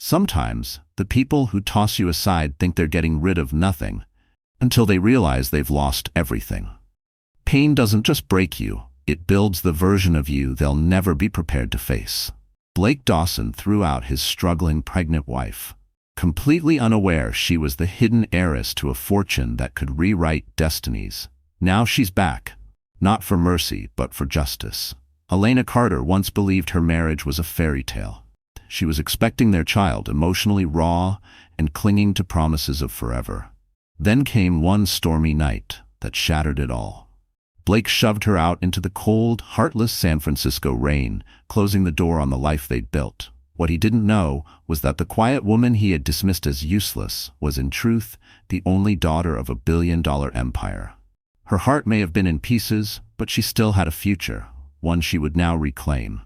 Sometimes, the people who toss you aside think they're getting rid of nothing, until they realize they've lost everything. Pain doesn't just break you, it builds the version of you they'll never be prepared to face. Blake Dawson threw out his struggling pregnant wife, completely unaware she was the hidden heiress to a fortune that could rewrite destinies. Now she's back, not for mercy, but for justice. Elena Carter once believed her marriage was a fairy tale. She was expecting their child, emotionally raw and clinging to promises of forever. Then came one stormy night that shattered it all. Blake shoved her out into the cold, heartless San Francisco rain, closing the door on the life they'd built. What he didn't know was that the quiet woman he had dismissed as useless was in truth the only daughter of a billion-dollar empire. Her heart may have been in pieces, but she still had a future, one she would now reclaim.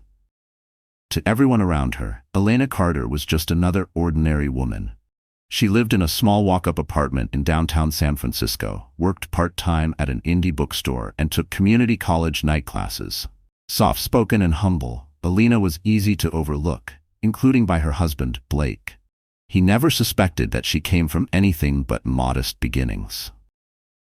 To everyone around her, Elena Carter was just another ordinary woman. She lived in a small walk-up apartment in downtown San Francisco, worked part-time at an indie bookstore, and took community college night classes. Soft-spoken and humble, Elena was easy to overlook, including by her husband, Blake. He never suspected that she came from anything but modest beginnings.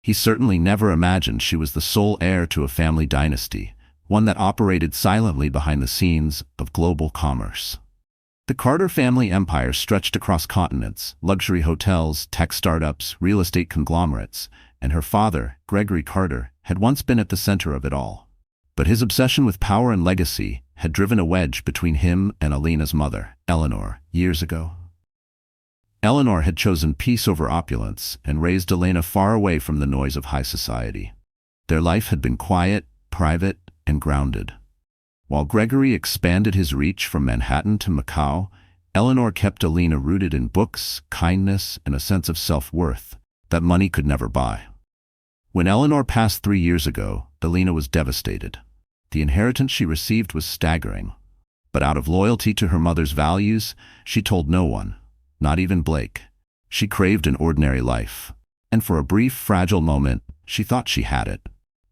He certainly never imagined she was the sole heir to a family dynasty, one that operated silently behind the scenes of global commerce. The Carter family empire stretched across continents, luxury hotels, tech startups, real estate conglomerates, and her father, Gregory Carter, had once been at the center of it all. But his obsession with power and legacy had driven a wedge between him and Elena's mother, Eleanor, years ago. Eleanor had chosen peace over opulence and raised Elena far away from the noise of high society. Their life had been quiet, private, and grounded. While Gregory expanded his reach from Manhattan to Macau, Eleanor kept Elena rooted in books, kindness, and a sense of self-worth that money could never buy. When Eleanor passed 3 years ago, Elena was devastated. The inheritance she received was staggering. But out of loyalty to her mother's values, she told no one, not even Blake. She craved an ordinary life. And for a brief, fragile moment, she thought she had it,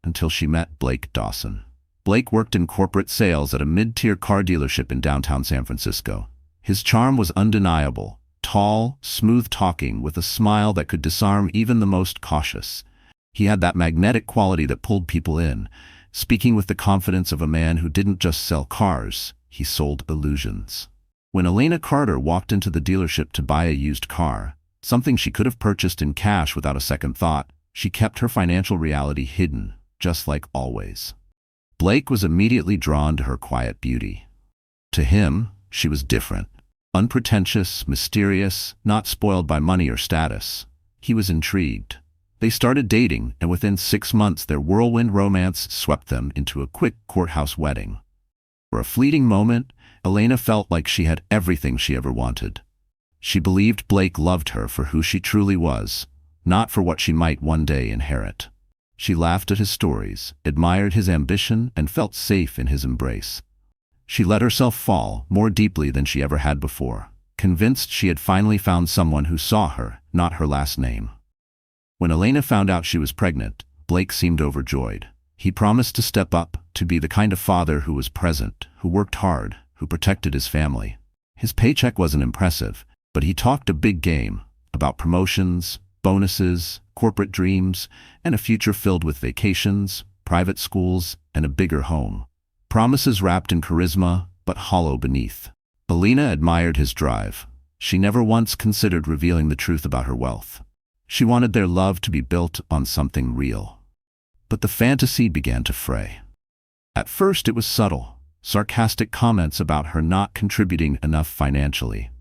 until she met Blake Dawson. Blake worked in corporate sales at a mid-tier car dealership in downtown San Francisco. His charm was undeniable, tall, smooth-talking, with a smile that could disarm even the most cautious. He had that magnetic quality that pulled people in, speaking with the confidence of a man who didn't just sell cars, he sold illusions. When Elena Carter walked into the dealership to buy a used car, something she could have purchased in cash without a second thought, she kept her financial reality hidden, just like always. Blake was immediately drawn to her quiet beauty. To him, she was different. Unpretentious, mysterious, not spoiled by money or status. He was intrigued. They started dating, and within 6 months their whirlwind romance swept them into a quick courthouse wedding. For a fleeting moment, Elena felt like she had everything she ever wanted. She believed Blake loved her for who she truly was, not for what she might one day inherit. She laughed at his stories, admired his ambition, and felt safe in his embrace. She let herself fall more deeply than she ever had before, convinced she had finally found someone who saw her, not her last name. When Elena found out she was pregnant, Blake seemed overjoyed. He promised to step up, to be the kind of father who was present, who worked hard, who protected his family. His paycheck wasn't impressive, but he talked a big game about promotions, bonuses, corporate dreams, and a future filled with vacations, private schools, and a bigger home. Promises wrapped in charisma, but hollow beneath. Elena admired his drive. She never once considered revealing the truth about her wealth. She wanted their love to be built on something real. But the fantasy began to fray. At first it was subtle, sarcastic comments about her not contributing enough financially.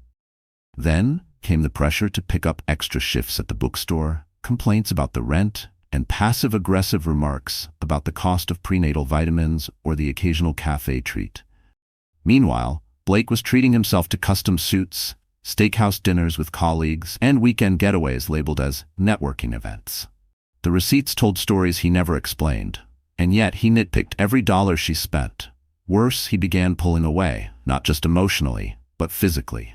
Then came the pressure to pick up extra shifts at the bookstore, complaints about the rent, and passive-aggressive remarks about the cost of prenatal vitamins or the occasional cafe treat. Meanwhile, Blake was treating himself to custom suits, steakhouse dinners with colleagues, and weekend getaways labeled as networking events. The receipts told stories he never explained, and yet he nitpicked every dollar she spent. Worse, he began pulling away, not just emotionally, but physically.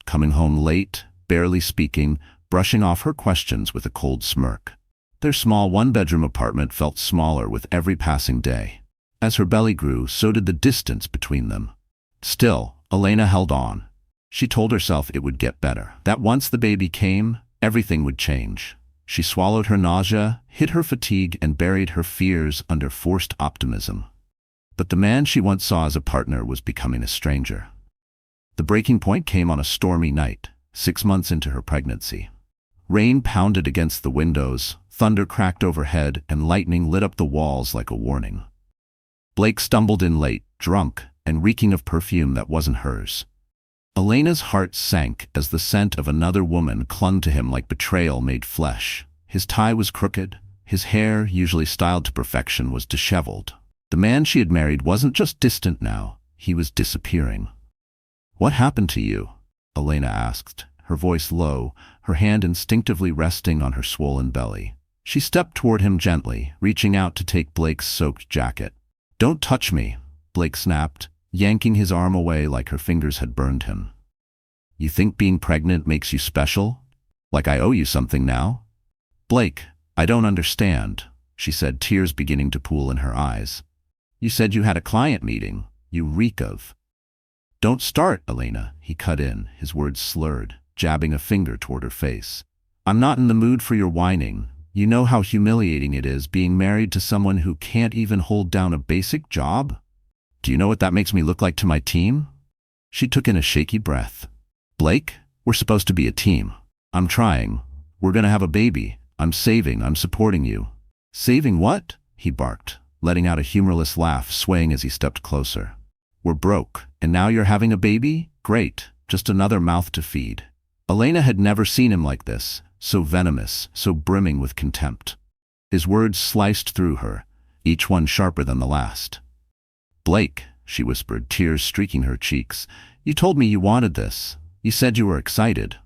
Coming home late, barely speaking, brushing off her questions with a cold smirk. Their small one-bedroom apartment felt smaller with every passing day. As her belly grew, so did the distance between them. Still, Elena held on. She told herself it would get better, that once the baby came, everything would change. She swallowed her nausea, hid her fatigue, and buried her fears under forced optimism. But the man she once saw as a partner was becoming a stranger. The breaking point came on a stormy night, 6 months into her pregnancy. Rain pounded against the windows, thunder cracked overhead, and lightning lit up the walls like a warning. Blake stumbled in late, drunk, and reeking of perfume that wasn't hers. Elena's heart sank as the scent of another woman clung to him like betrayal made flesh. His tie was crooked, his hair, usually styled to perfection, was disheveled. The man she had married wasn't just distant now, he was disappearing. "What happened to you?" Elena asked, her voice low, her hand instinctively resting on her swollen belly. She stepped toward him gently, reaching out to take Blake's soaked jacket. "Don't touch me," Blake snapped, yanking his arm away like her fingers had burned him. "You think being pregnant makes you special? Like I owe you something now?" "Blake, I don't understand," she said, tears beginning to pool in her eyes. "You said you had a client meeting. You reek of—" "Don't start, Elena," he cut in, his words slurred, jabbing a finger toward her face. "I'm not in the mood for your whining. You know how humiliating it is being married to someone who can't even hold down a basic job? Do you know what that makes me look like to my team?" She took in a shaky breath. "Blake, we're supposed to be a team. I'm trying. We're gonna have a baby. I'm saving. I'm supporting you." "Saving what?" he barked, letting out a humorless laugh, swaying as he stepped closer. "We're broke, and now you're having a baby? Great. Just another mouth to feed." Elena had never seen him like this, so venomous, so brimming with contempt. His words sliced through her, each one sharper than the last. "Blake," she whispered, tears streaking her cheeks, "you told me you wanted this. You said you were excited."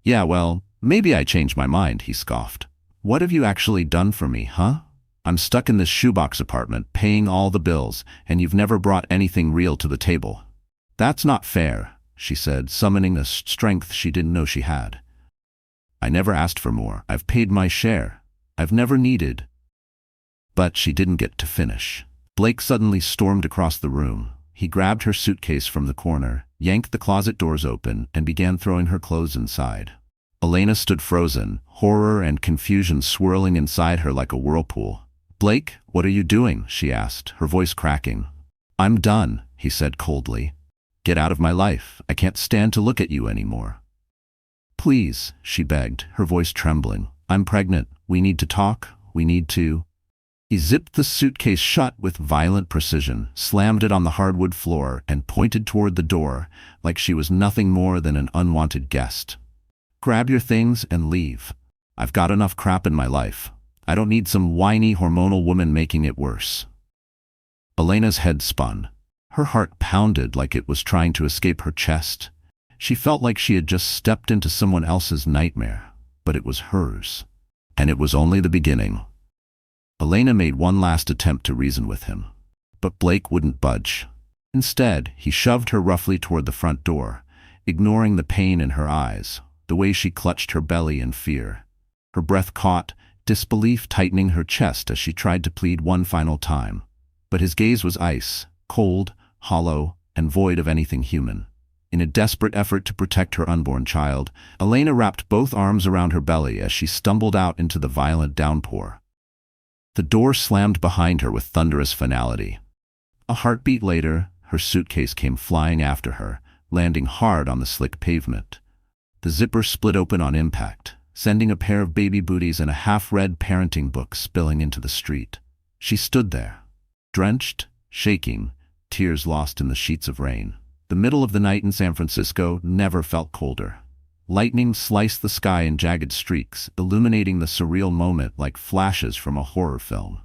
"Yeah, well, maybe I changed my mind," he scoffed. "What have you actually done for me, huh? I'm stuck in this shoebox apartment, paying all the bills, and you've never brought anything real to the table." "That's not fair," she said, summoning a strength she didn't know she had. "I never asked for more. I've paid my share. I've never needed—" But she didn't get to finish. Blake suddenly stormed across the room. He grabbed her suitcase from the corner, yanked the closet doors open, and began throwing her clothes inside. Elena stood frozen, horror and confusion swirling inside her like a whirlpool. "Blake, what are you doing?" she asked, her voice cracking. "I'm done," he said coldly. "Get out of my life. I can't stand to look at you anymore." "Please," she begged, her voice trembling. "I'm pregnant. We need to talk. We need to—" He zipped the suitcase shut with violent precision, slammed it on the hardwood floor, and pointed toward the door like she was nothing more than an unwanted guest. "Grab your things and leave. I've got enough crap in my life. I don't need some whiny hormonal woman making it worse." Elena's head spun. Her heart pounded like it was trying to escape her chest. She felt like she had just stepped into someone else's nightmare, but it was hers. And it was only the beginning. Elena made one last attempt to reason with him, but Blake wouldn't budge. Instead, he shoved her roughly toward the front door, ignoring the pain in her eyes, the way she clutched her belly in fear. Her breath caught, disbelief tightening her chest as she tried to plead one final time. But his gaze was ice, cold, hollow, and void of anything human. In a desperate effort to protect her unborn child, Elena wrapped both arms around her belly as she stumbled out into the violent downpour. The door slammed behind her with thunderous finality. A heartbeat later, her suitcase came flying after her, landing hard on the slick pavement. The zipper split open on impact, sending a pair of baby booties and a half-read parenting book spilling into the street. She stood there, drenched, shaking, tears lost in the sheets of rain. The middle of the night in San Francisco never felt colder. Lightning sliced the sky in jagged streaks, illuminating the surreal moment like flashes from a horror film.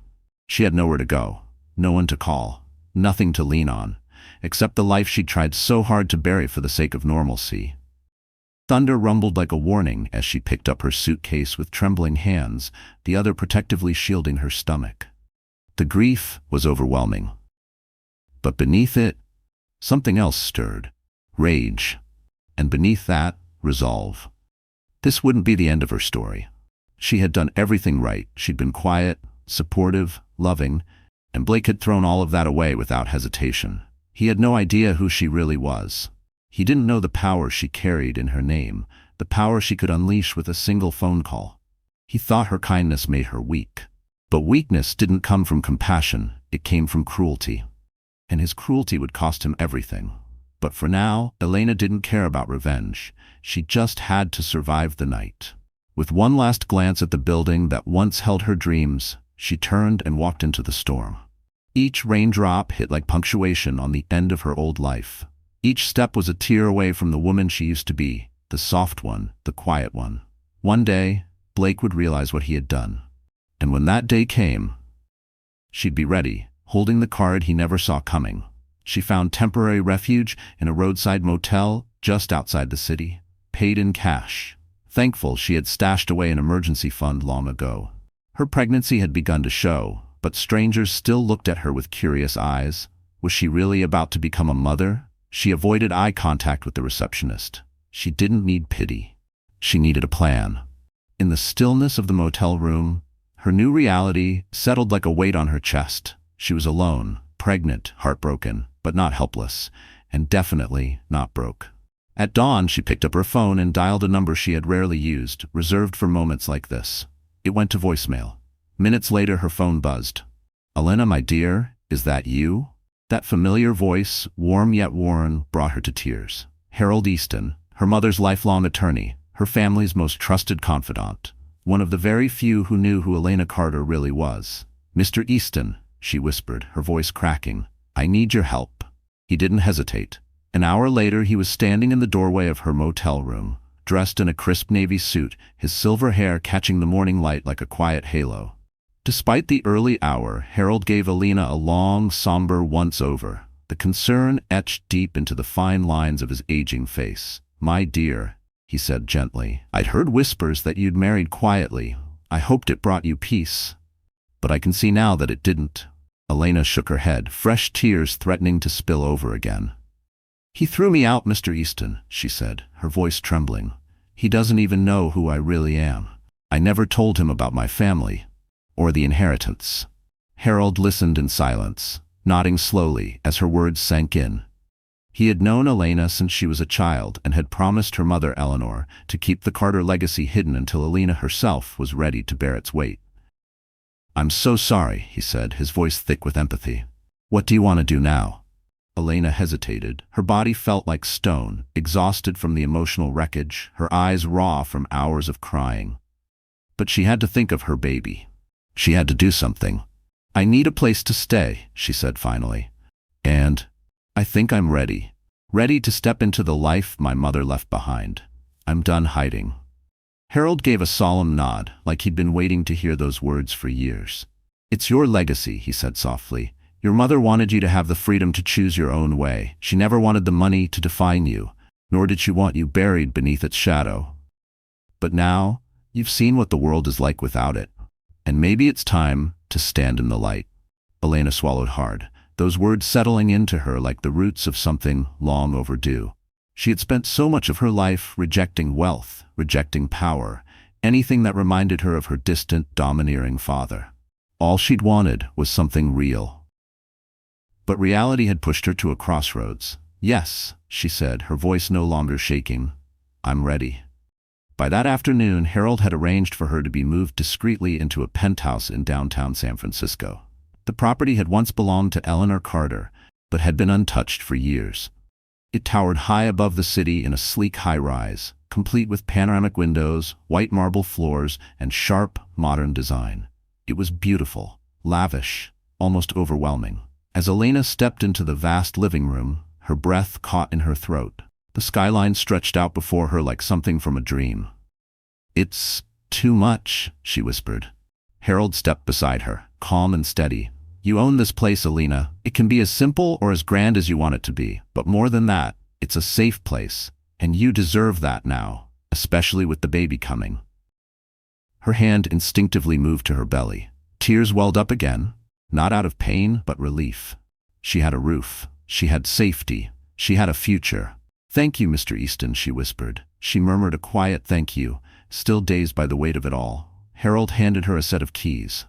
She had nowhere to go, no one to call, nothing to lean on, except the life she'd tried so hard to bury for the sake of normalcy. Thunder rumbled like a warning as she picked up her suitcase with trembling hands, the other protectively shielding her stomach. The grief was overwhelming. But beneath it, something else stirred. Rage. And beneath that, resolve. This wouldn't be the end of her story. She had done everything right. She'd been quiet, supportive, loving, and Blake had thrown all of that away without hesitation. He had no idea who she really was. He didn't know the power she carried in her name, the power she could unleash with a single phone call. He thought her kindness made her weak. But weakness didn't come from compassion, it came from cruelty. And his cruelty would cost him everything. But for now, Elena didn't care about revenge. She just had to survive the night. With one last glance at the building that once held her dreams, she turned and walked into the storm. Each raindrop hit like punctuation on the end of her old life. Each step was a tear away from the woman she used to be, the soft one, the quiet one. One day, Blake would realize what he had done. And when that day came, she'd be ready, holding the card he never saw coming. She found temporary refuge in a roadside motel just outside the city, paid in cash. Thankful she had stashed away an emergency fund long ago. Her pregnancy had begun to show, but strangers still looked at her with curious eyes. Was she really about to become a mother? She avoided eye contact with the receptionist. She didn't need pity. She needed a plan. In the stillness of the motel room, her new reality settled like a weight on her chest. She was alone, pregnant, heartbroken, but not helpless, and definitely not broke. At dawn, she picked up her phone and dialed a number she had rarely used, reserved for moments like this. It went to voicemail. Minutes later, her phone buzzed. "Elena, my dear, is that you?" That familiar voice, warm yet worn, brought her to tears. Harold Easton, her mother's lifelong attorney, her family's most trusted confidant, one of the very few who knew who Elena Carter really was. "Mr. Easton," she whispered, her voice cracking, "I need your help." He didn't hesitate. An hour later, he was standing in the doorway of her motel room, dressed in a crisp navy suit, his silver hair catching the morning light like a quiet halo. Despite the early hour, Harold gave Elena a long, somber once-over, the concern etched deep into the fine lines of his aging face. "My dear," he said gently, "I'd heard whispers that you'd married quietly. I hoped it brought you peace. But I can see now that it didn't." Elena shook her head, fresh tears threatening to spill over again. "He threw me out, Mr. Easton," she said, her voice trembling. "He doesn't even know who I really am. I never told him about my family, or the inheritance." Harold listened in silence, nodding slowly as her words sank in. He had known Elena since she was a child and had promised her mother Eleanor to keep the Carter legacy hidden until Elena herself was ready to bear its weight. "I'm so sorry," he said, his voice thick with empathy. "What do you want to do now?" Elena hesitated. Her body felt like stone, exhausted from the emotional wreckage, her eyes raw from hours of crying. But she had to think of her baby. She had to do something. "I need a place to stay," she said finally. "And I think I'm ready. Ready to step into the life my mother left behind. I'm done hiding." Harold gave a solemn nod, like he'd been waiting to hear those words for years. "It's your legacy," he said softly. "Your mother wanted you to have the freedom to choose your own way. She never wanted the money to define you, nor did she want you buried beneath its shadow. But now, you've seen what the world is like without it. And maybe it's time to stand in the light." Elena swallowed hard, those words settling into her like the roots of something long overdue. She had spent so much of her life rejecting wealth, rejecting power, anything that reminded her of her distant, domineering father. All she'd wanted was something real. But reality had pushed her to a crossroads. "Yes," she said, her voice no longer shaking. "I'm ready." By that afternoon, Harold had arranged for her to be moved discreetly into a penthouse in downtown San Francisco. The property had once belonged to Elena Carter, but had been untouched for years. It towered high above the city in a sleek high-rise, complete with panoramic windows, white marble floors, and sharp, modern design. It was beautiful, lavish, almost overwhelming. As Elena stepped into the vast living room, her breath caught in her throat. The skyline stretched out before her like something from a dream. "It's too much," she whispered. Harold stepped beside her, calm and steady. "You own this place, Elena. It can be as simple or as grand as you want it to be. But more than that, it's a safe place. And you deserve that now, especially with the baby coming." Her hand instinctively moved to her belly. Tears welled up again, not out of pain, but relief. She had a roof. She had safety. She had a future. "Thank you, Mr. Easton," she whispered. She murmured a quiet thank you, still dazed by the weight of it all. Harold handed her a set of keys.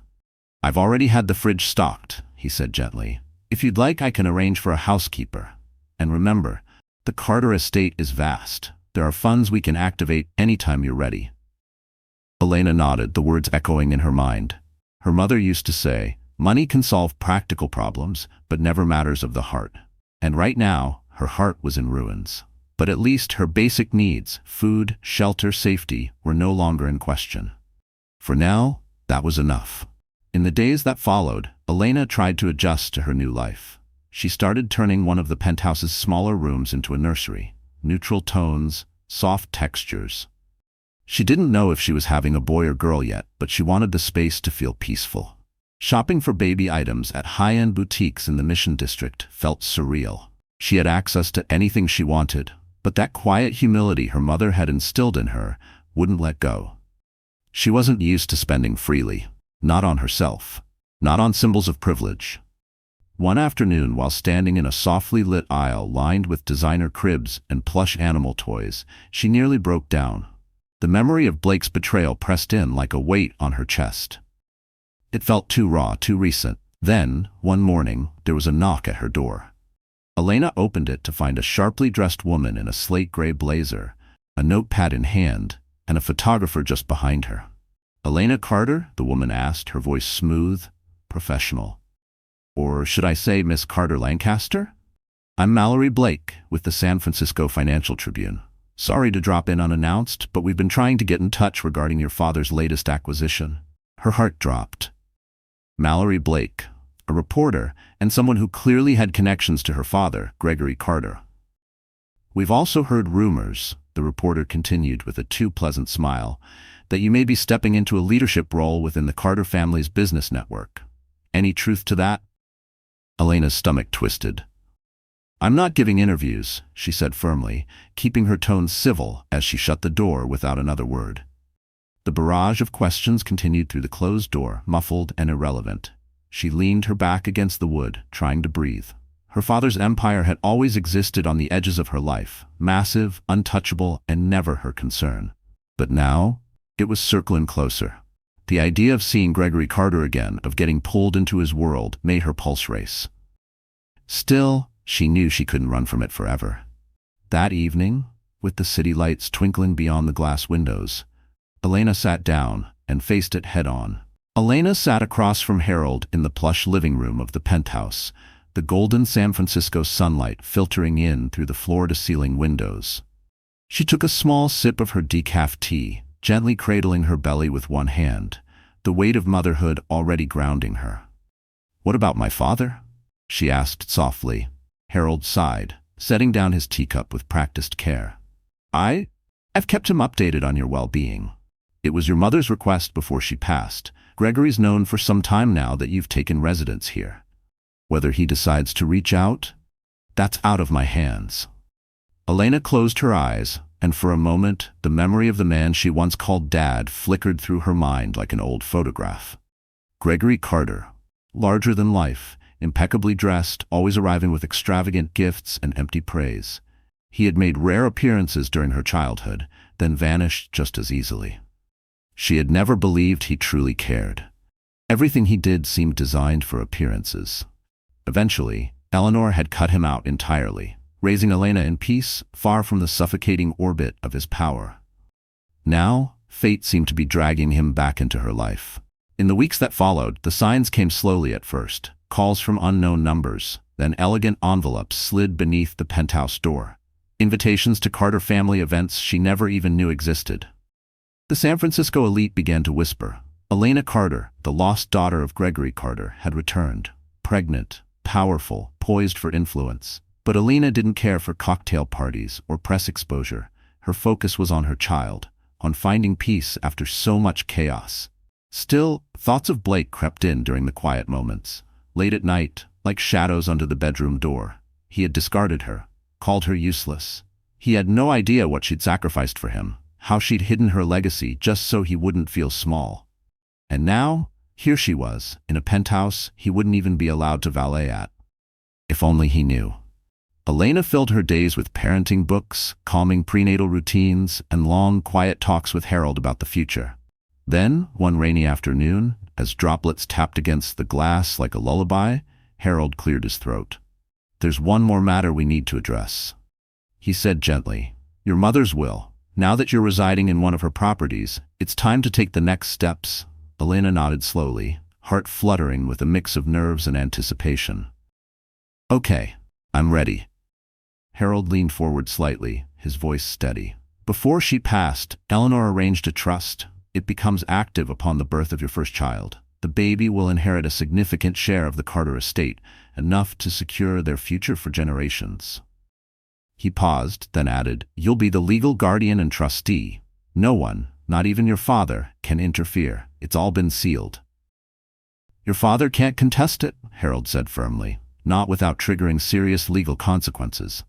"I've already had the fridge stocked," he said gently. "If you'd like, I can arrange for a housekeeper. And remember, The Carter estate is vast. There are funds we can activate anytime you're ready. Elena nodded, the words echoing in her mind. Her mother used to say, money can solve practical problems, but never matters of the heart. And right now, her heart was in ruins. But at least her basic needs, food, shelter, safety, were no longer in question. For now, that was enough. In the days that followed, Elena tried to adjust to her new life. She started turning one of the penthouse's smaller rooms into a nursery. Neutral tones, soft textures. She didn't know if she was having a boy or girl yet, but she wanted the space to feel peaceful. Shopping for baby items at high-end boutiques in the Mission District felt surreal. She had access to anything she wanted, but that quiet humility her mother had instilled in her wouldn't let go. She wasn't used to spending freely, not on herself, not on symbols of privilege. One afternoon, while standing in a softly lit aisle lined with designer cribs and plush animal toys, she nearly broke down. The memory of Blake's betrayal pressed in like a weight on her chest. It felt too raw, too recent. Then, one morning, there was a knock at her door. Elena opened it to find a sharply dressed woman in a slate-gray blazer, a notepad in hand, and a photographer just behind her. "Elena Carter?" the woman asked, her voice smooth, professional. "Or should I say Miss Carter Lancaster? I'm Mallory Blake with the San Francisco Financial Tribune. Sorry to drop in unannounced, but we've been trying to get in touch regarding your father's latest acquisition." Her heart dropped. Mallory Blake, a reporter, and someone who clearly had connections to her father, Gregory Carter. "We've also heard rumors," the reporter continued with a too pleasant smile, "that you may be stepping into a leadership role within the Carter family's business network. Any truth to that?" Elena's stomach twisted. "I'm not giving interviews," she said firmly, keeping her tone civil as she shut the door without another word. The barrage of questions continued through the closed door, muffled and irrelevant. She leaned her back against the wood, trying to breathe. Her father's empire had always existed on the edges of her life, massive, untouchable, and never her concern. But now, it was circling closer. The idea of seeing Gregory Carter again, of getting pulled into his world, made her pulse race. Still, she knew she couldn't run from it forever. That evening, with the city lights twinkling beyond the glass windows, Elena sat down and faced it head-on. Elena sat across from Harold in the plush living room of the penthouse, the golden San Francisco sunlight filtering in through the floor-to-ceiling windows. She took a small sip of her decaf tea, gently cradling her belly with one hand, the weight of motherhood already grounding her. "What about my father?" she asked softly. Harold sighed, setting down his teacup with practiced care. I've kept him updated on your well-being. It was your mother's request before she passed. Gregory's known for some time now that you've taken residence here. Whether he decides to reach out, that's out of my hands." Elena closed her eyes, and for a moment, the memory of the man she once called Dad flickered through her mind like an old photograph. Gregory Carter, larger than life, impeccably dressed, always arriving with extravagant gifts and empty praise. He had made rare appearances during her childhood, then vanished just as easily. She had never believed he truly cared. Everything he did seemed designed for appearances. Eventually, Eleanor had cut him out entirely, raising Elena in peace, far from the suffocating orbit of his power. Now, fate seemed to be dragging him back into her life. In the weeks that followed, the signs came slowly at first, calls from unknown numbers, then elegant envelopes slid beneath the penthouse door. Invitations to Carter family events she never even knew existed. The San Francisco elite began to whisper. Elena Carter, the lost daughter of Gregory Carter, had returned, pregnant, powerful, poised for influence. But Elena didn't care for cocktail parties or press exposure. Her focus was on her child, on finding peace after so much chaos. Still, thoughts of Blake crept in during the quiet moments. Late at night, like shadows under the bedroom door, he had discarded her, called her useless. He had no idea what she'd sacrificed for him, how she'd hidden her legacy just so he wouldn't feel small. And now, here she was, in a penthouse he wouldn't even be allowed to valet at. If only he knew. Elena filled her days with parenting books, calming prenatal routines, and long, quiet talks with Harold about the future. Then, one rainy afternoon, as droplets tapped against the glass like a lullaby, Harold cleared his throat. "There's one more matter we need to address." he said gently. Your mother's will. Now that you're residing in one of her properties, it's time to take the next steps. Elena nodded slowly, heart fluttering with a mix of nerves and anticipation. Okay, I'm ready. Harold leaned forward slightly, his voice steady. Before she passed, Eleanor arranged a trust. It becomes active upon the birth of your first child. The baby will inherit a significant share of the Carter estate, enough to secure their future for generations. He paused, then added, You'll be the legal guardian and trustee. No one, not even your father, can interfere. It's all been sealed. Your father can't contest it, Harold said firmly, not without triggering serious legal consequences.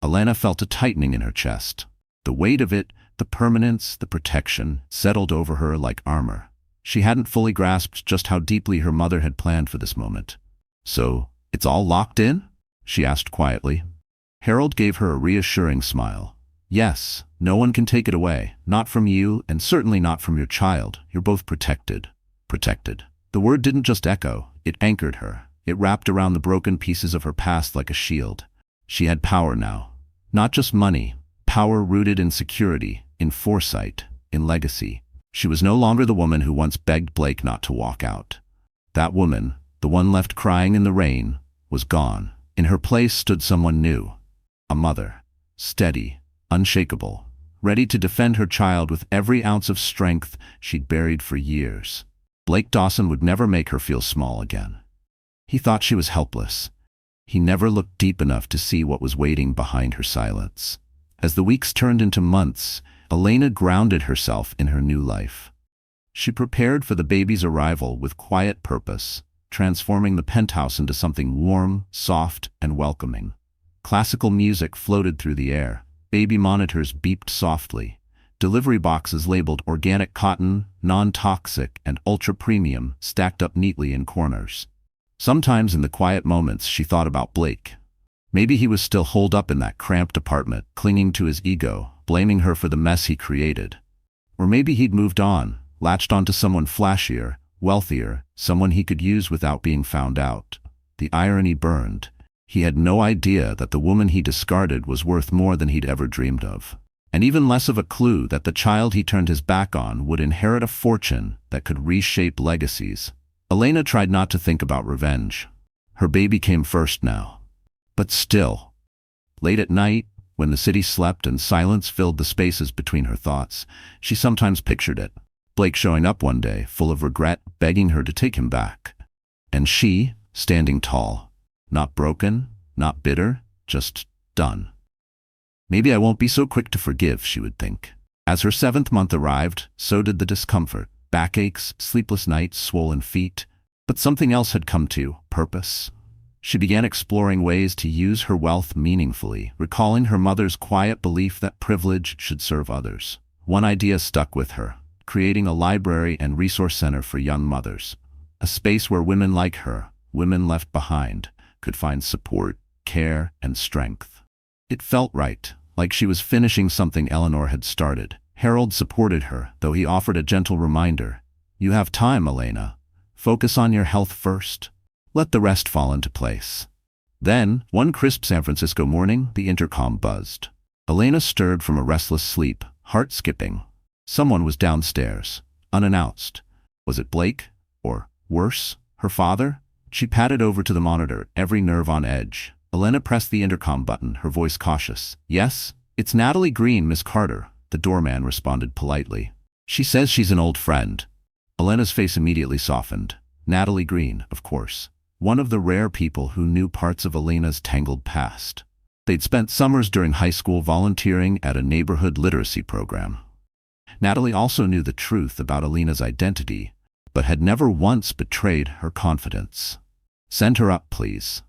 Elena felt a tightening in her chest. The weight of it, the permanence, the protection, settled over her like armor. She hadn't fully grasped just how deeply her mother had planned for this moment. So, it's all locked in? She asked quietly. Harold gave her a reassuring smile. Yes, no one can take it away. Not from you, and certainly not from your child. You're both protected. Protected. The word didn't just echo, it anchored her. It wrapped around the broken pieces of her past like a shield. She had power now. Not just money. Power rooted in security, in foresight, in legacy. She was no longer the woman who once begged Blake not to walk out. That woman, the one left crying in the rain, was gone. In her place stood someone new. A mother. Steady, unshakable, ready to defend her child with every ounce of strength she'd buried for years. Blake Dawson would never make her feel small again. He thought she was helpless. He never looked deep enough to see what was waiting behind her silence. As the weeks turned into months, Elena grounded herself in her new life. She prepared for the baby's arrival with quiet purpose, transforming the penthouse into something warm, soft, and welcoming. Classical music floated through the air. Baby monitors beeped softly. Delivery boxes labeled organic cotton, non-toxic, and ultra-premium stacked up neatly in corners. Sometimes in the quiet moments she thought about Blake. Maybe he was still holed up in that cramped apartment, clinging to his ego, blaming her for the mess he created. Or maybe he'd moved on, latched onto someone flashier, wealthier, someone he could use without being found out. The irony burned. He had no idea that the woman he discarded was worth more than he'd ever dreamed of. And even less of a clue that the child he turned his back on would inherit a fortune that could reshape legacies. Elena tried not to think about revenge. Her baby came first now. But still. Late at night, when the city slept and silence filled the spaces between her thoughts, she sometimes pictured it. Blake showing up one day, full of regret, begging her to take him back. And she, standing tall. Not broken, not bitter, just done. Maybe I won't be so quick to forgive, she would think. As her 7th month arrived, so did the discomfort. Backaches, sleepless nights, swollen feet. But something else had come to, purpose. She began exploring ways to use her wealth meaningfully, recalling her mother's quiet belief that privilege should serve others. One idea stuck with her, creating a library and resource center for young mothers. A space where women like her, women left behind, could find support, care, and strength. It felt right, like she was finishing something Eleanor had started. Harold supported her, though he offered a gentle reminder. You have time, Elena. Focus on your health first. Let the rest fall into place. Then, one crisp San Francisco morning, the intercom buzzed. Elena stirred from a restless sleep, heart skipping. Someone was downstairs, unannounced. Was it Blake? Or, worse, her father? She padded over to the monitor, every nerve on edge. Elena pressed the intercom button, her voice cautious. Yes? It's Natalie Green, Miss Carter, the doorman responded politely. She says she's an old friend. Elena's face immediately softened. Natalie Green, of course. One of the rare people who knew parts of Elena's tangled past. They'd spent summers during high school volunteering at a neighborhood literacy program. Natalie also knew the truth about Elena's identity, but had never once betrayed her confidence. Send her up, please.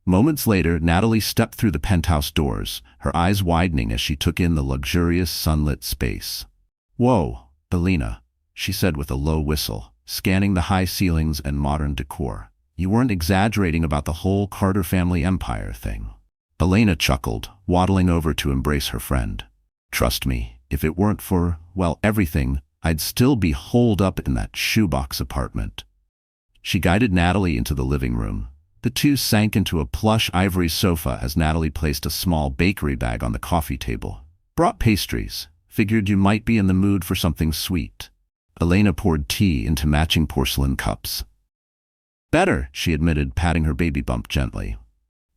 Moments later, Natalie stepped through the penthouse doors, her eyes widening as she took in the luxurious sunlit space. Whoa, Elena, she said with a low whistle, scanning the high ceilings and modern decor. You weren't exaggerating about the whole Carter family empire thing. Elena chuckled, waddling over to embrace her friend. Trust me, if it weren't for, well, everything, I'd still be holed up in that shoebox apartment. She guided Natalie into the living room. The two sank into a plush ivory sofa as Natalie placed a small bakery bag on the coffee table. Brought pastries. Figured you might be in the mood for something sweet. Elena poured tea into matching porcelain cups. Better, she admitted, patting her baby bump gently.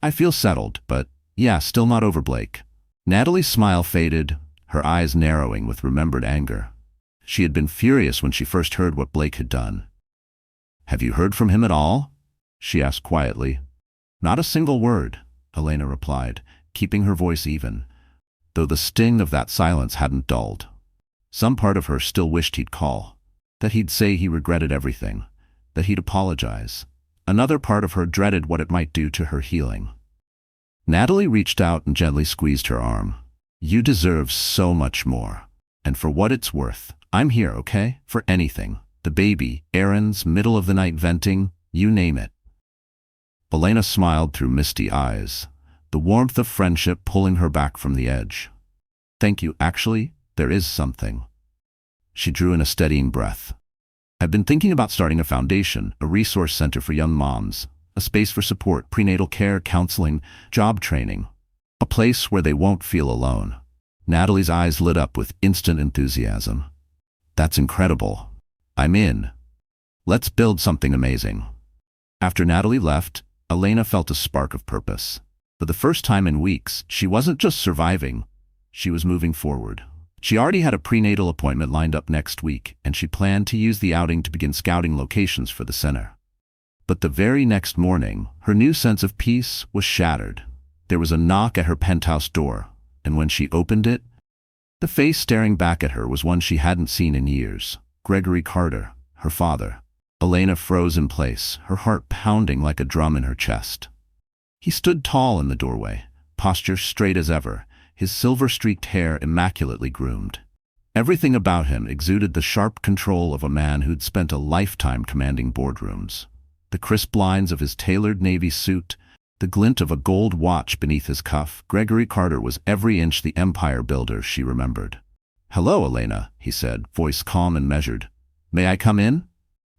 I feel settled, but yeah, still not over Blake. Natalie's smile faded, her eyes narrowing with remembered anger. She had been furious when she first heard what Blake had done. Have you heard from him at all? She asked quietly. Not a single word, Elena replied, keeping her voice even, though the sting of that silence hadn't dulled. Some part of her still wished he'd call, that he'd say he regretted everything, that he'd apologize. Another part of her dreaded what it might do to her healing. Natalie reached out and gently squeezed her arm. You deserve so much more. And for what it's worth, I'm here, okay? For anything. The baby, errands, middle of the night venting, you name it. Elena smiled through misty eyes, the warmth of friendship pulling her back from the edge. Thank you, actually, there is something. She drew in a steadying breath. I've been thinking about starting a foundation, a resource center for young moms, a space for support, prenatal care, counseling, job training, a place where they won't feel alone. Natalie's eyes lit up with instant enthusiasm. That's incredible. I'm in. Let's build something amazing. After Natalie left, Elena felt a spark of purpose. For the first time in weeks, she wasn't just surviving, she was moving forward. She already had a prenatal appointment lined up next week, and she planned to use the outing to begin scouting locations for the center. But the very next morning, her new sense of peace was shattered. There was a knock at her penthouse door, and when she opened it, the face staring back at her was one she hadn't seen in years. Gregory Carter, her father. Elena froze in place, her heart pounding like a drum in her chest. He stood tall in the doorway, posture straight as ever, his silver-streaked hair immaculately groomed. Everything about him exuded the sharp control of a man who'd spent a lifetime commanding boardrooms. The crisp lines of his tailored navy suit, the glint of a gold watch beneath his cuff. Gregory Carter was every inch the empire builder she remembered. Hello, Elena, he said, voice calm and measured. May I come in?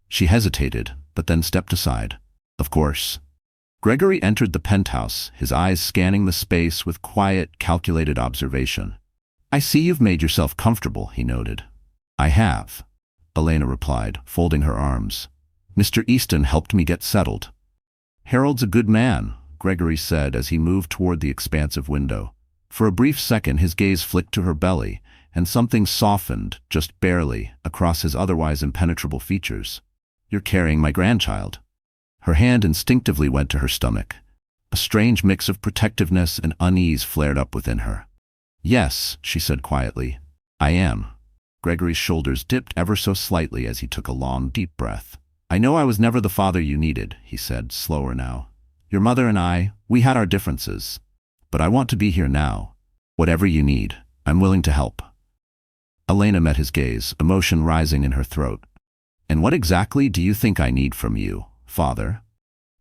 She hesitated, but then stepped aside. Of course. Gregory entered the penthouse, his eyes scanning the space with quiet, calculated observation. I see you've made yourself comfortable, he noted. I have, Elena replied, folding her arms. Mr. Easton helped me get settled. Harold's a good man, Gregory said as he moved toward the expansive window. For a brief second his gaze flicked to her belly, and something softened, just barely, across his otherwise impenetrable features. You're carrying my grandchild. Her hand instinctively went to her stomach. A strange mix of protectiveness and unease flared up within her. Yes, she said quietly. I am. Gregory's shoulders dipped ever so slightly as he took a long, deep breath. I know I was never the father you needed, he said, slower now. Your mother and I, we had our differences. But I want to be here now. Whatever you need, I'm willing to help. Elena met his gaze, emotion rising in her throat. And what exactly do you think I need from you, father?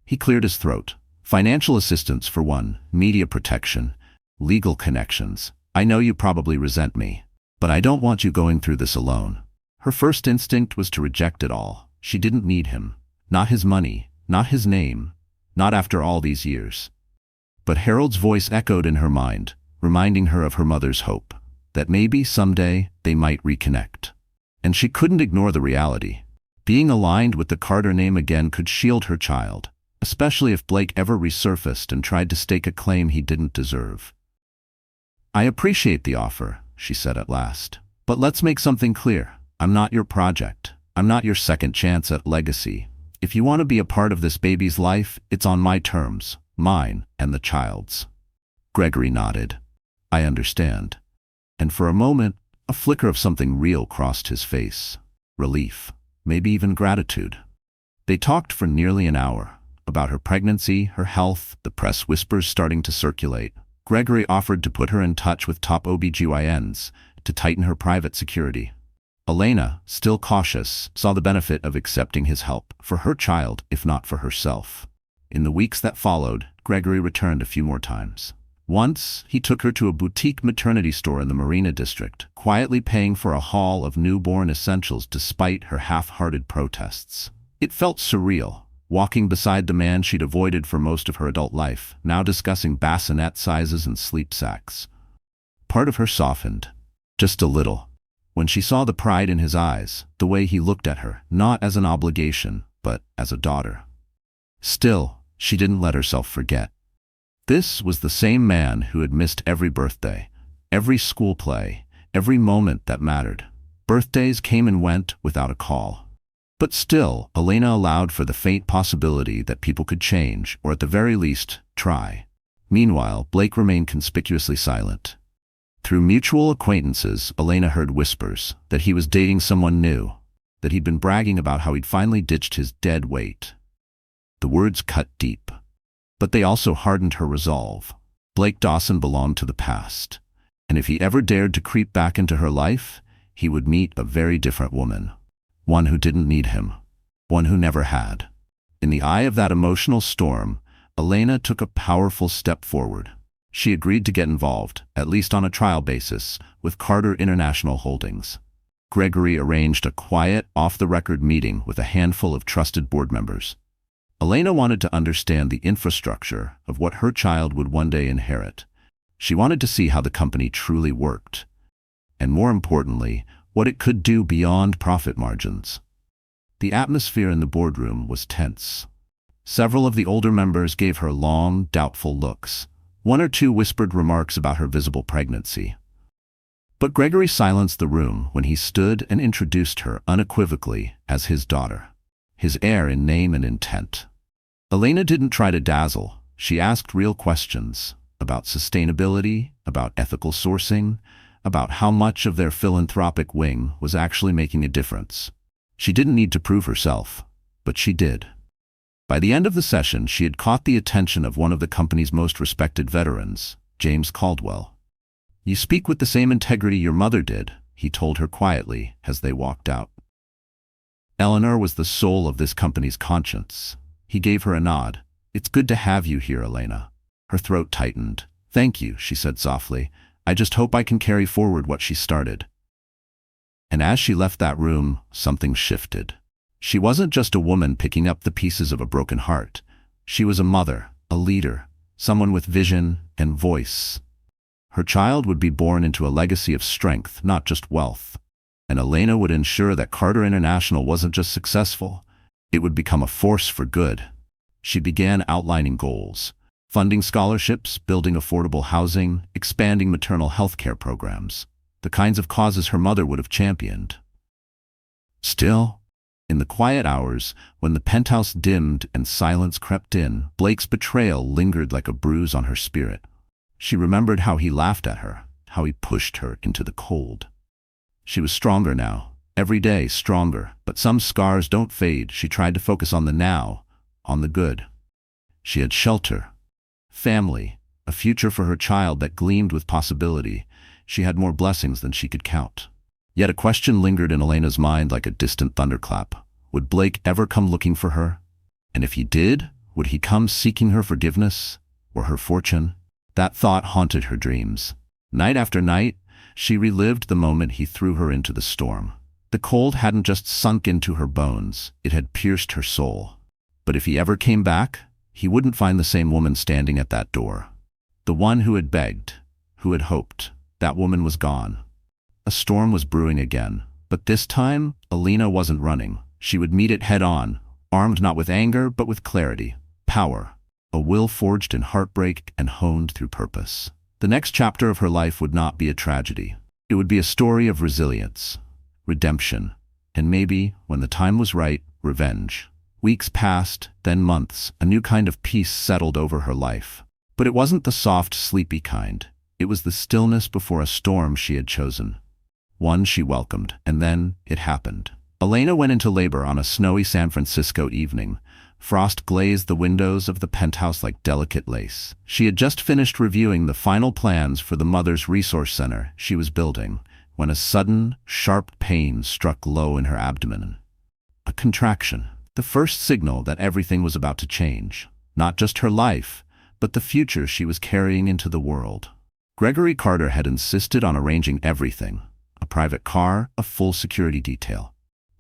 He cleared his throat. Financial assistance for one, media protection, legal connections. I know you probably resent me, but I don't want you going through this alone. Her first instinct was to reject it all. She didn't need him. Not his money, not his name, not after all these years. But Harold's voice echoed in her mind, reminding her of her mother's hope, that maybe someday they might reconnect. And she couldn't ignore the reality. Being aligned with the Carter name again could shield her child, especially if Blake ever resurfaced and tried to stake a claim he didn't deserve. I appreciate the offer, she said at last. But let's make something clear. I'm not your project. I'm not your second chance at legacy. If you want to be a part of this baby's life, it's on my terms, mine and the child's. Gregory nodded. I understand. And for a moment, a flicker of something real crossed his face. Relief. Maybe even gratitude. They talked for nearly an hour, about her pregnancy, her health, the press whispers starting to circulate. Gregory offered to put her in touch with top OBGYNs to tighten her private security. Elena, still cautious, saw the benefit of accepting his help, for her child, if not for herself. In the weeks that followed, Gregory returned a few more times. Once, he took her to a boutique maternity store in the Marina District, quietly paying for a haul of newborn essentials despite her half-hearted protests. It felt surreal, walking beside the man she'd avoided for most of her adult life, now discussing bassinet sizes and sleep sacks. Part of her softened, just a little, when she saw the pride in his eyes, the way he looked at her, not as an obligation, but as a daughter. Still, she didn't let herself forget. This was the same man who had missed every birthday, every school play, every moment that mattered. Birthdays came and went without a call. But still, Elena allowed for the faint possibility that people could change, or at the very least, try. Meanwhile, Blake remained conspicuously silent. Through mutual acquaintances, Elena heard whispers that he was dating someone new, that he'd been bragging about how he'd finally ditched his dead weight. The words cut deep, but they also hardened her resolve. Blake Dawson belonged to the past, and if he ever dared to creep back into her life, he would meet a very different woman. One who didn't need him, one who never had. In the eye of that emotional storm, Elena took a powerful step forward. She agreed to get involved, at least on a trial basis, with Carter International Holdings. Gregory arranged a quiet, off-the-record meeting with a handful of trusted board members. Elena wanted to understand the infrastructure of what her child would one day inherit. She wanted to see how the company truly worked, and more importantly, what it could do beyond profit margins. The atmosphere in the boardroom was tense. Several of the older members gave her long, doubtful looks. One or two whispered remarks about her visible pregnancy. But Gregory silenced the room when he stood and introduced her unequivocally as his daughter, his heir in name and intent. Elena didn't try to dazzle. She asked real questions about sustainability, about ethical sourcing, about how much of their philanthropic wing was actually making a difference. She didn't need to prove herself, but she did. By the end of the session, she had caught the attention of one of the company's most respected veterans, James Caldwell. "You speak with the same integrity your mother did," he told her quietly as they walked out. Eleanor was the soul of this company's conscience. He gave her a nod. "It's good to have you here, Elena." Her throat tightened. "Thank you," she said softly. "I just hope I can carry forward what she started." And as she left that room, something shifted. She wasn't just a woman picking up the pieces of a broken heart. She was a mother, a leader, someone with vision and voice. Her child would be born into a legacy of strength, not just wealth. And Elena would ensure that Carter International wasn't just successful, it would become a force for good. She began outlining goals: funding scholarships, building affordable housing, expanding maternal health care programs, the kinds of causes her mother would have championed. Still, in the quiet hours, when the penthouse dimmed and silence crept in, Blake's betrayal lingered like a bruise on her spirit. She remembered how he laughed at her, how he pushed her into the cold. She was stronger now, every day stronger, but some scars don't fade. She tried to focus on the now, on the good. She had shelter, family, a future for her child that gleamed with possibility. She had more blessings than she could count. Yet a question lingered in Elena's mind like a distant thunderclap. Would Blake ever come looking for her? And if he did, would he come seeking her forgiveness or her fortune? That thought haunted her dreams. Night after night, she relived the moment he threw her into the storm. The cold hadn't just sunk into her bones, it had pierced her soul. But if he ever came back, he wouldn't find the same woman standing at that door. The one who had begged, who had hoped. That woman was gone. A storm was brewing again, but this time, Elena wasn't running. She would meet it head-on, armed not with anger but with clarity, power, a will forged in heartbreak and honed through purpose. The next chapter of her life would not be a tragedy. It would be a story of resilience, redemption, and maybe, when the time was right, revenge. Weeks passed, then months. A new kind of peace settled over her life. But it wasn't the soft, sleepy kind. It was the stillness before a storm she had chosen. One she welcomed, and then it happened. Elena went into labor on a snowy San Francisco evening. Frost glazed the windows of the penthouse like delicate lace. She had just finished reviewing the final plans for the Mother's Resource Center she was building, when a sudden, sharp pain struck low in her abdomen. A contraction. The first signal that everything was about to change. Not just her life, but the future she was carrying into the world. Gregory Carter had insisted on arranging everything: a private car, a full security detail.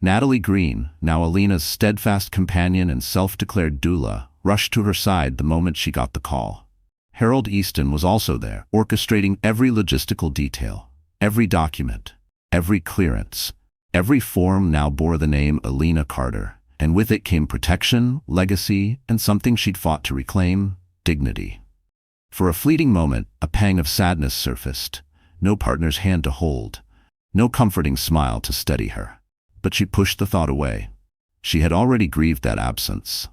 Natalie Green, now Elena's steadfast companion and self-declared doula, rushed to her side the moment she got the call. Harold Easton was also there, orchestrating every logistical detail, every document, every clearance. Every form now bore the name Elena Carter, and with it came protection, legacy, and something she'd fought to reclaim: dignity. For a fleeting moment, a pang of sadness surfaced. No partner's hand to hold, no comforting smile to steady her. But she pushed the thought away. She had already grieved that absence.